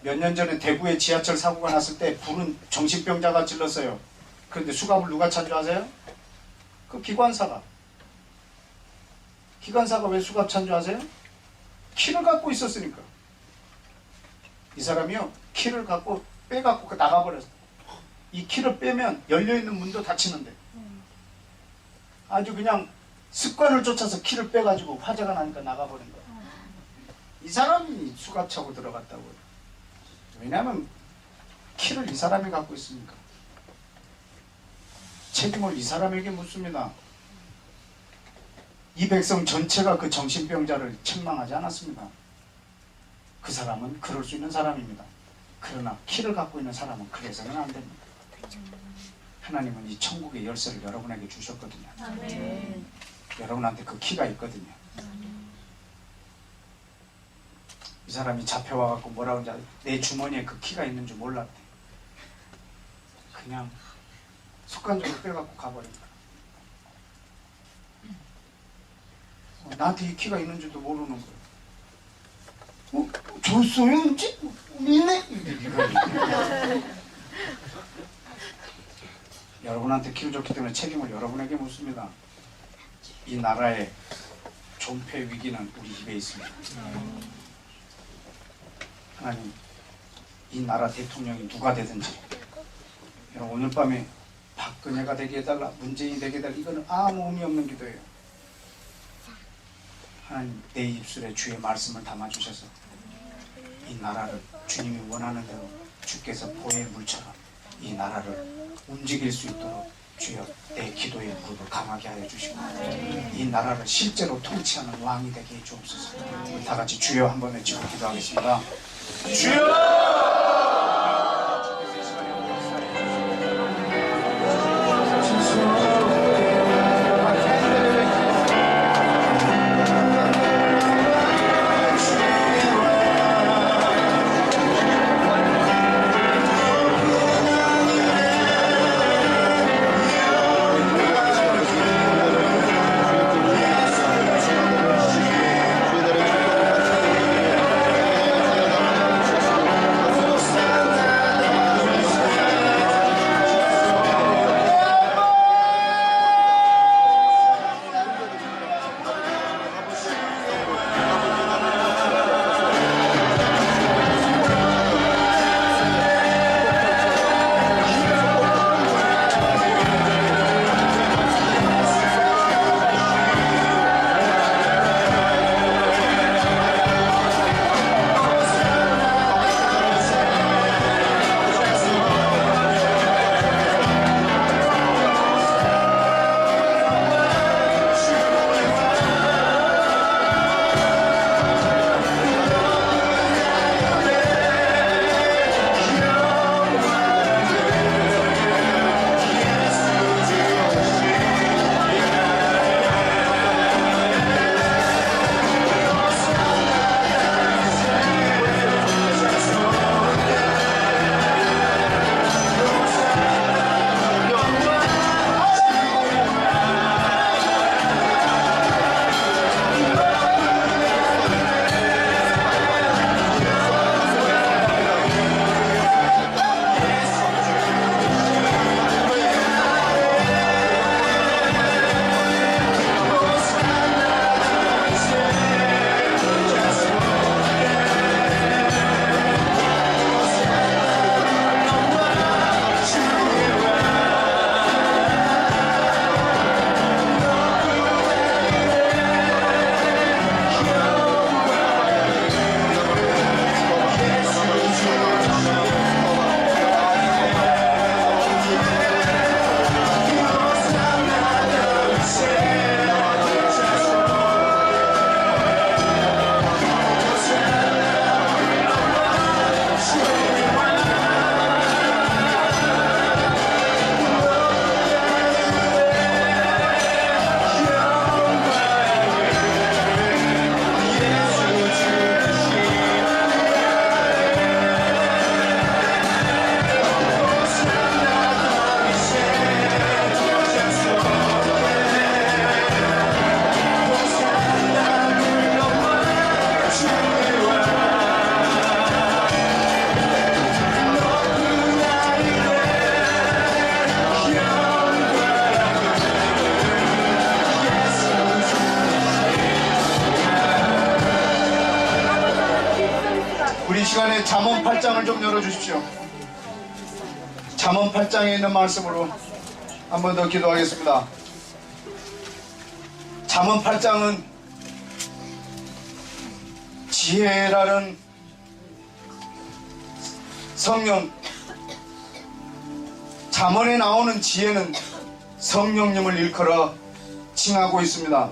몇 년 전에 대구에 지하철 사고가 났을 때 불은 정신병자가 질렀어요. 그런데 수갑을 누가 찬 줄 아세요? 그 기관사가 왜 수갑 찬 줄 아세요? 키를 갖고 있었으니까. 이 사람이요 키를 갖고 빼갖고 나가버렸어요. 이 키를 빼면 열려있는 문도 닫히는데 아주 그냥 습관을 쫓아서 키를 빼가지고 화재가 나니까 나가버린 거예요. 이 사람이 수갑 차고 들어갔다고요. 왜냐하면 키를 이 사람이 갖고 있으니까. 책임을 이 사람에게 묻습니다. 이 백성 전체가 그 정신병자를 책망하지 않았습니다. 그 사람은 그럴 수 있는 사람입니다. 그러나 키를 갖고 있는 사람은 그래서는 안 됩니다. 하나님은 이 천국의 열쇠를 여러분에게 주셨거든요. 여러분한테 그 키가 있거든요. 이 사람이 잡혀와갖고 뭐라고 하는지 내 주머니에 그 키가 있는 줄 몰랐대. 그냥 습관적으로 빼갖고 가버린 거야. 나한테 이 키가 있는 줄도 모르는 거야. 줬어요? 이제? 있네? 여러분한테 키를 줬기 때문에 책임을 여러분에게 묻습니다. 이 나라의 존폐 위기는 우리 입에 있습니다. 하나님, 이 나라 대통령이 누가 되든지 여러분 오늘 밤에 박근혜가 되게 해달라, 문재인이 되게 해달라, 이거는 아무 의미 없는 기도예요. 하나님, 내 입술에 주의 말씀을 담아주셔서 이 나라를 주님이 원하는 대로 주께서 보혜의 물처럼 이 나라를 움직일 수 있도록 주여 내 기도의 무릎을 강하게 하여 주시고 이 나라를 실제로 통치하는 왕이 되게 해주옵소서. 우리 다 같이 주여 한번 외치고 기도하겠습니다. 주여! 잠언 8장을 좀 열어주십시오. 잠언 8장에 있는 말씀으로 한 번 더 기도하겠습니다. 잠언 8장은 지혜라는 성령, 잠언에 나오는 지혜는 성령님을 일컬어 칭하고 있습니다.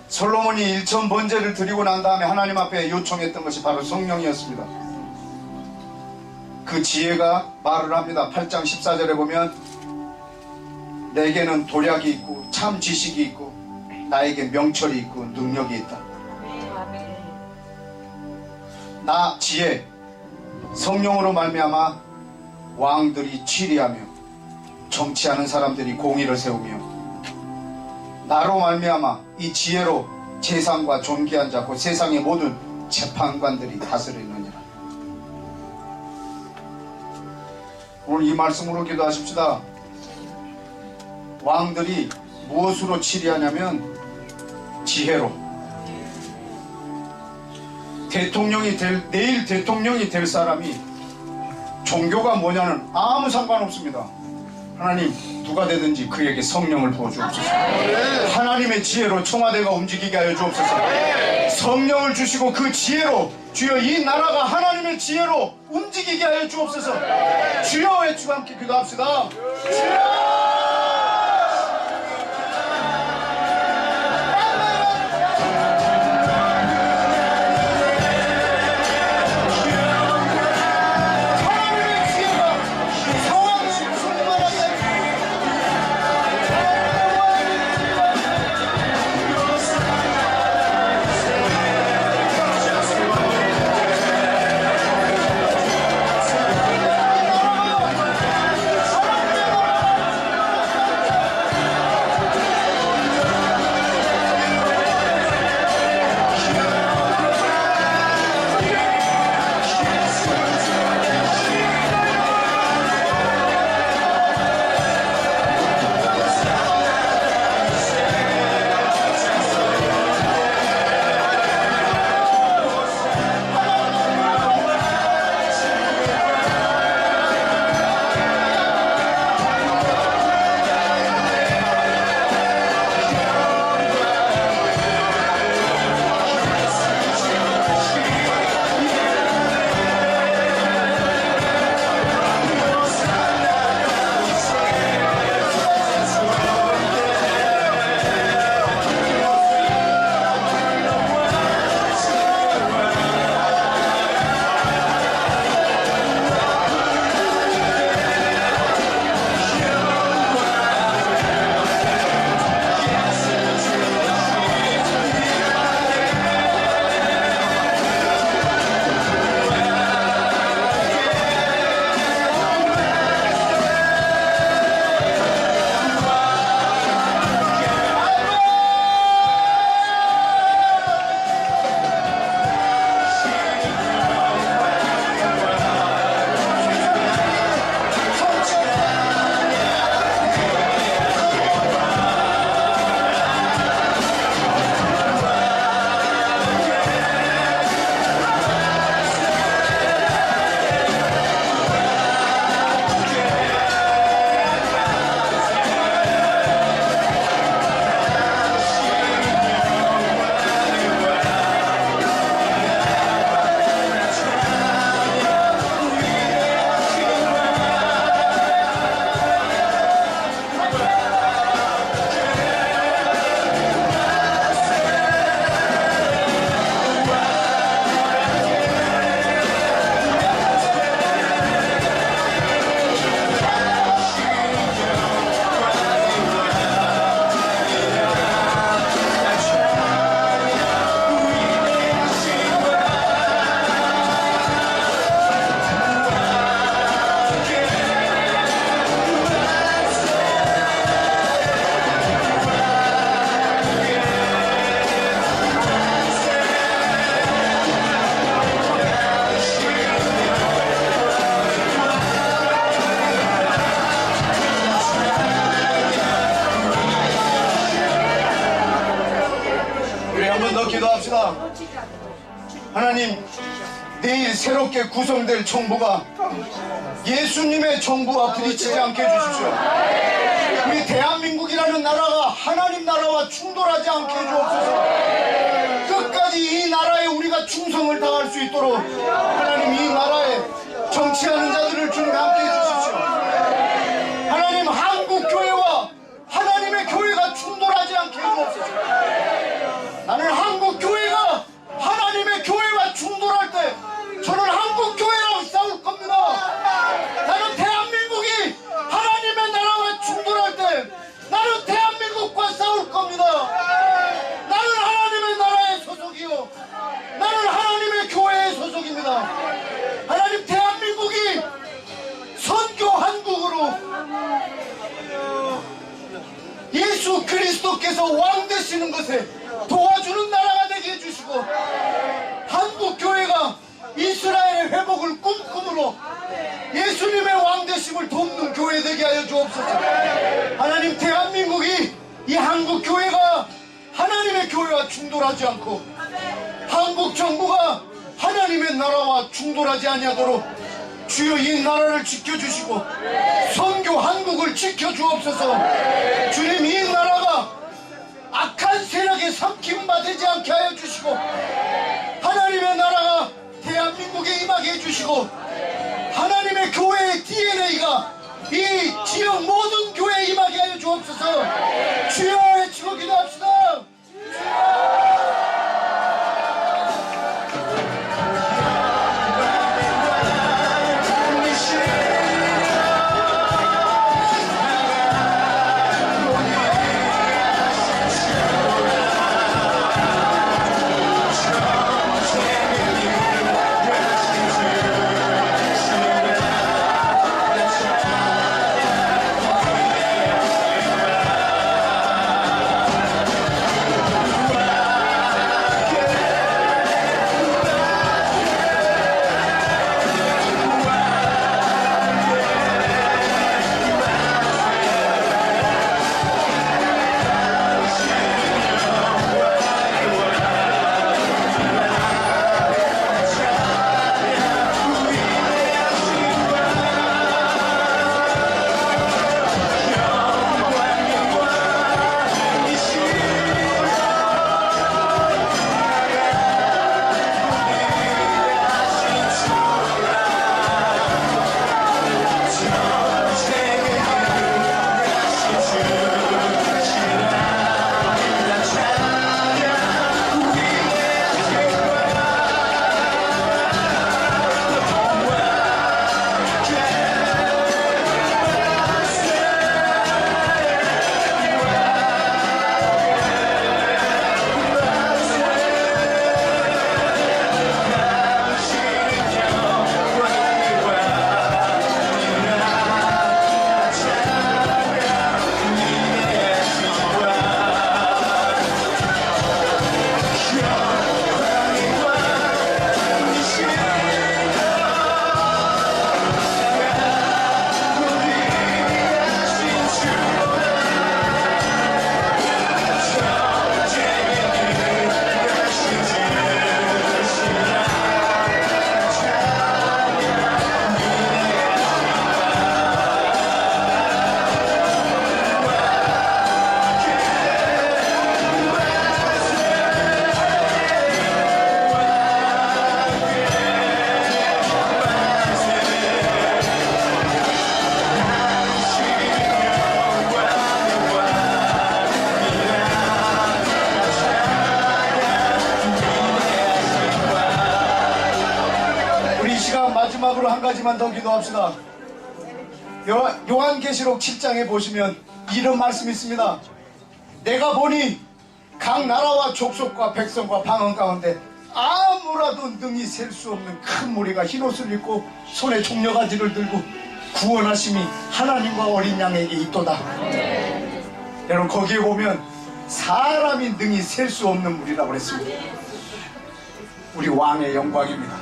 솔로몬이 일천 번제를 드리고 난 다음에 하나님 앞에 요청했던 것이 바로 성령이었습니다. 그 지혜가 말을 합니다. 8장 14절에 보면 내게는 도략이 있고 참 지식이 있고 나에게 명철이 있고 능력이 있다. 나 지혜, 성령으로 말미암아 왕들이 치리하며 정치하는 사람들이 공의를 세우며 나로 말미암아 이 지혜로 재상과 존귀한 자 곧 세상의 모든 재판관들이 다스리느니라. 오늘 이 말씀으로 기도하십시다. 왕들이 무엇으로 치리하냐면 지혜로. 내일 대통령이 될 사람이 종교가 뭐냐는 아무 상관없습니다. 하나님 누가 되든지 그에게 성령을 부어주옵소서. 하나님의 지혜로 청와대가 움직이게 하여 주옵소서. 성령을 주시고 그 지혜로 주여 이 나라가 하나님의 지혜로 움직이게 하여 주옵소서. 주여 외치고 함께 기도합시다. 주여! 하나님 내일 새롭게 구성될 정부가 예수님의 정부와 부딪히지 않게 해주십시오. 우리 대한민국이라는 나라가 하나님 나라와 충돌하지 않게 해주옵소서. 끝까지 이 나라에 우리가 충성을 다할 수 있도록 하나님 이 나라에 정치하는 자들을 주님 함께 해주십시오. 하나님 한국 교회와 하나님의 교회가 충돌하지 않게 해주옵소서. 나는 한국 교회가 하나님의 교회와 충돌할 때 저는 한국 교회랑 싸울 겁니다. 나는 대한민국이 하나님의 나라와 충돌할 때 나는 대한민국과 싸울 겁니다. 나는 하나님의 나라의 소속이요, 나는 하나님의 교회의 소속입니다. 하나님 대한민국이 선교 한국으로 예수 그리스도께서 왕 되시는 것에 도와주는 나라가 되게 해주시고, 한국 교회가 이스라엘의 회복을 꿈꾸므로 예수님의 왕 되심을 돕는 교회 되게 하여 주옵소서. 하나님 대한민국이 이 한국 교회가 하나님의 교회와 충돌하지 않고 한국 정부가 하나님의 나라와 충돌하지 아니하도록 주여 이 나라를 지켜주시고 선교 한국을 지켜주옵소서. 주님 이 나라가 악한 세력에 삼킴받지 않게 하여 주시고 하나님의 나라가 대한민국에 임하게 해주시고 하나님의 교회의 DNA가 이 지역 모든 교회에 임하게 하여 주옵소서. 주여 외치고 기도합시다. 마지막으로 한 가지만 더 기도합시다. 요한계시록 7장에 보시면 이런 말씀이 있습니다. 내가 보니 각 나라와 족속과 백성과 방언 가운데 아무라도 능히 셀 수 없는 큰 무리가 흰옷을 입고 손에 종려가지를 들고 구원하심이 하나님과 어린 양에게 있도다. 여러분 거기에 보면 사람이 능히 셀 수 없는 무리라고 그랬습니다. 우리 왕의 영광입니다.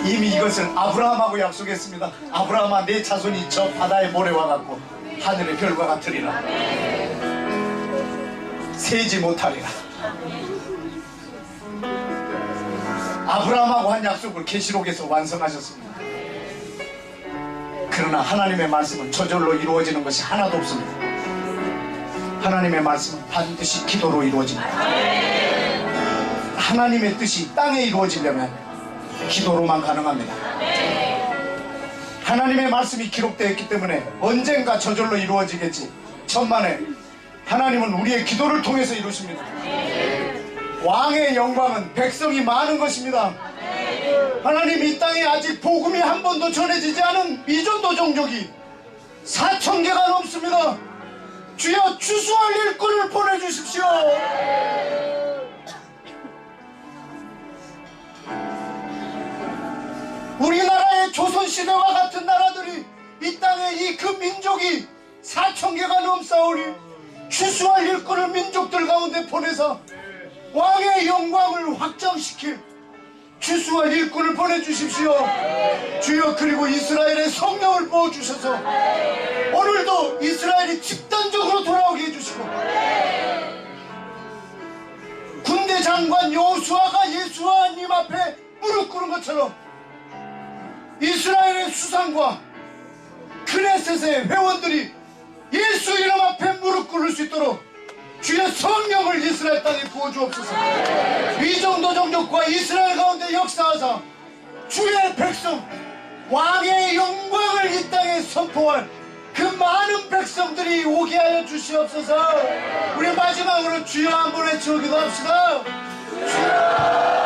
이미 이것을 아브라함하고 약속했습니다. 아브라함아 내 자손이 저 바다의 모래와 같고 하늘의 별과 같으리라. 세지 못하리라. 아브라함하고 한 약속을 계시록에서 완성하셨습니다. 그러나 하나님의 말씀은 저절로 이루어지는 것이 하나도 없습니다. 하나님의 말씀은 반드시 기도로 이루어집니다. 하나님의 뜻이 땅에 이루어지려면 기도로만 가능합니다. 하나님의 말씀이 기록되어 있기 때문에 언젠가 저절로 이루어지겠지. 천만에 하나님은 우리의 기도를 통해서 이루십니다. 왕의 영광은 백성이 많은 것입니다. 하나님, 이 땅에 아직 복음이 한 번도 전해지지 않은 미전도 종족이 4,000개가 넘습니다. 주여, 추수할 일꾼을 보내주십시오. 우리나라의 조선시대와 같은 나라들이 이 땅에 이 그 민족이 4,000개가 넘사오니 추수할 일꾼을 민족들 가운데 보내서 왕의 영광을 확장시킬 추수할 일꾼을 보내주십시오. 주여, 그리고 이스라엘의 성령을 부어주셔서 오늘도 이스라엘이 집단적으로 돌아오게 해주시고, 군대 장관 여호수아가 예수님 앞에 무릎 꿇은 것처럼 이스라엘의 수상과 그네셋의 회원들이 예수 이름 앞에 무릎 꿇을 수 있도록 주의 성령을 이스라엘 땅에 부어주옵소서. 미정도 종족과 이스라엘 가운데 역사하사 주의 백성, 왕의 영광을 이 땅에 선포할 그 많은 백성들이 오게 하여 주시옵소서. 우리 마지막으로 주여 한번 외쳐 기도합시다. 주여.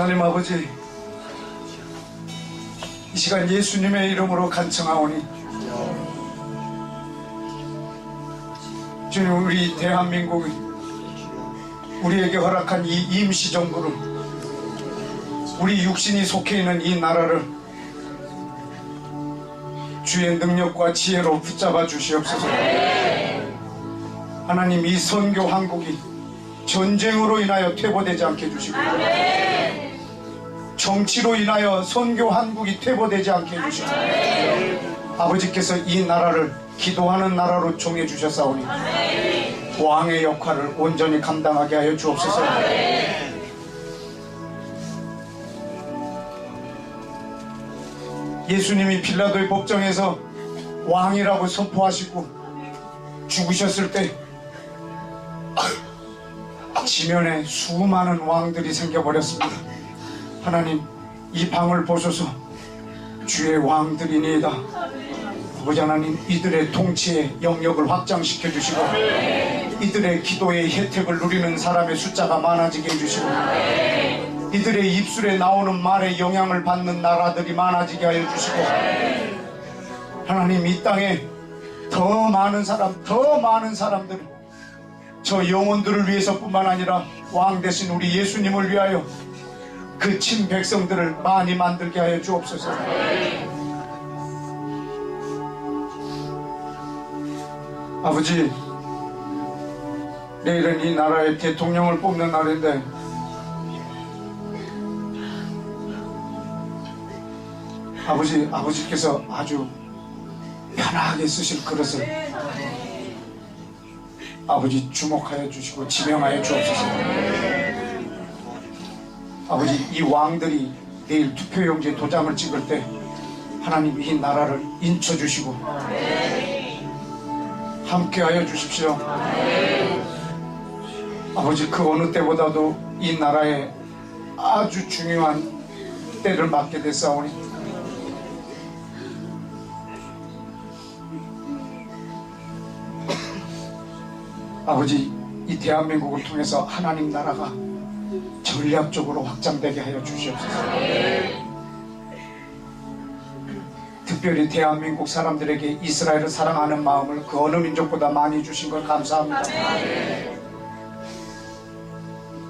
하나님 아버지, 이 시간 예수님의 이름으로 간청하오니 주님, 우리 대한민국이 우리에게 허락한 이 임시정부를, 우리 육신이 속해 있는 이 나라를 주의 능력과 지혜로 붙잡아 주시옵소서. 하나님, 이 선교 한국이 전쟁으로 인하여 퇴보되지 않게 해주시고, 정치로 인하여 선교 한국이 퇴보되지 않게 해주시고, 아버지께서 이 나라를 기도하는 나라로 정해주셨사오니 왕의 역할을 온전히 감당하게 하여 주옵소서. 예수님이 빌라도의 법정에서 왕이라고 선포하시고 죽으셨을 때 지면에 수많은 왕들이 생겨버렸습니다. 하나님, 이 방을 보소서. 주의 왕들이니이다. 아버지 하나님, 이들의 통치의 영역을 확장시켜 주시고 이들의 기도의 혜택을 누리는 사람의 숫자가 많아지게 해주시고 이들의 입술에 나오는 말에 영향을 받는 나라들이 많아지게 하여 주시고, 하나님, 이 땅에 더 많은 사람들, 저 영혼들을 위해서뿐만 아니라 왕 대신 우리 예수님을 위하여 그 친백성들을 많이 만들게 하여 주옵소서. 아버지, 내일은 이 나라의 대통령을 뽑는 날인데 아버지께서 아주 편하게 쓰실 그릇을 아버지 주목하여 주시고 지명하여 주옵소서. 아버지, 이 왕들이 내일 투표용지에 도장을 찍을 때 하나님, 이 나라를 인쳐주시고 함께하여 주십시오. 아버지, 그 어느 때보다도 이 나라에 아주 중요한 때를 맞게 됐사오니 아버지, 이 대한민국을 통해서 하나님 나라가 전략적으로 확장되게 하여 주시옵소서. 특별히 대한민국 사람들에게 이스라엘을 사랑하는 마음을 그 어느 민족보다 많이 주신 걸 감사합니다.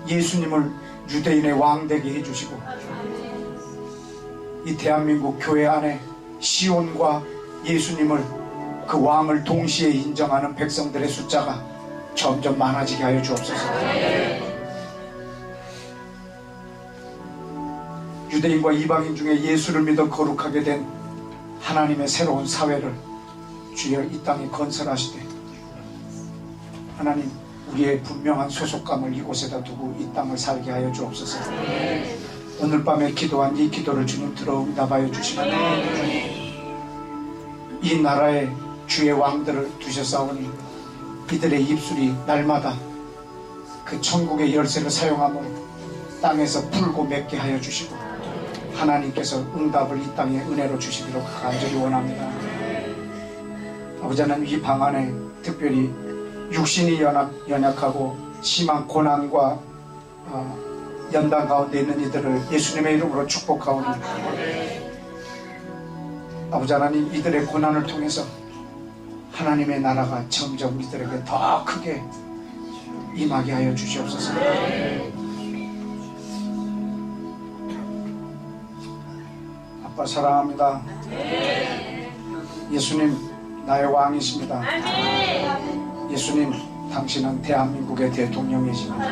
예수님을 유대인의 왕 되게 해주시고 이 대한민국 교회 안에 시온과 예수님을 그 왕을 동시에 인정하는 백성들의 숫자가 점점 많아지게 하여 주옵소서. 유대인과 이방인 중에 예수를 믿어 거룩하게 된 하나님의 새로운 사회를 주여 이 땅에 건설하시되 하나님, 우리의 분명한 소속감을 이곳에다 두고 이 땅을 살게 하여 주옵소서. 오늘 밤에 기도한 이 기도를 주님 들어 응답하여 주시면 이 나라에 주의 왕들을 두셨사오니 이들의 입술이 날마다 그 천국의 열쇠를 사용함으로 땅에서 풀고 맺게 하여 주시고 하나님께서 응답을 이 땅에 은혜로 주시기로 간절히 원합니다. 아버지 하나님, 이 방 안에 특별히 육신이 연약하고 심한 고난과 연단 가운데 있는 이들을 예수님의 이름으로 축복하오니 아버지 하나님, 이들의 고난을 통해서 하나님의 나라가 점점 이들에게 더 크게 임하게 하여 주시옵소서. 아빠 사랑합니다. 예수님, 나의 왕이십니다. 예수님, 당신은 대한민국의 대통령이십니다.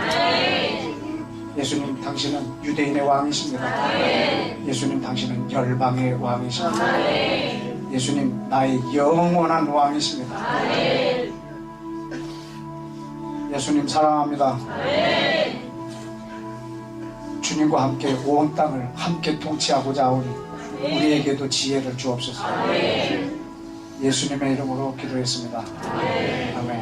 예수님, 당신은 유대인의 왕이십니다. 예수님, 당신은 열방의 왕이십니다. 예수님, 나의 영원한 왕이십니다. 예수님 사랑합니다. 주님과 함께 온 땅을 함께 통치하고자 하오니 우리에게도 지혜를 주옵소서. 예수님의 이름으로 기도했습니다. 아멘.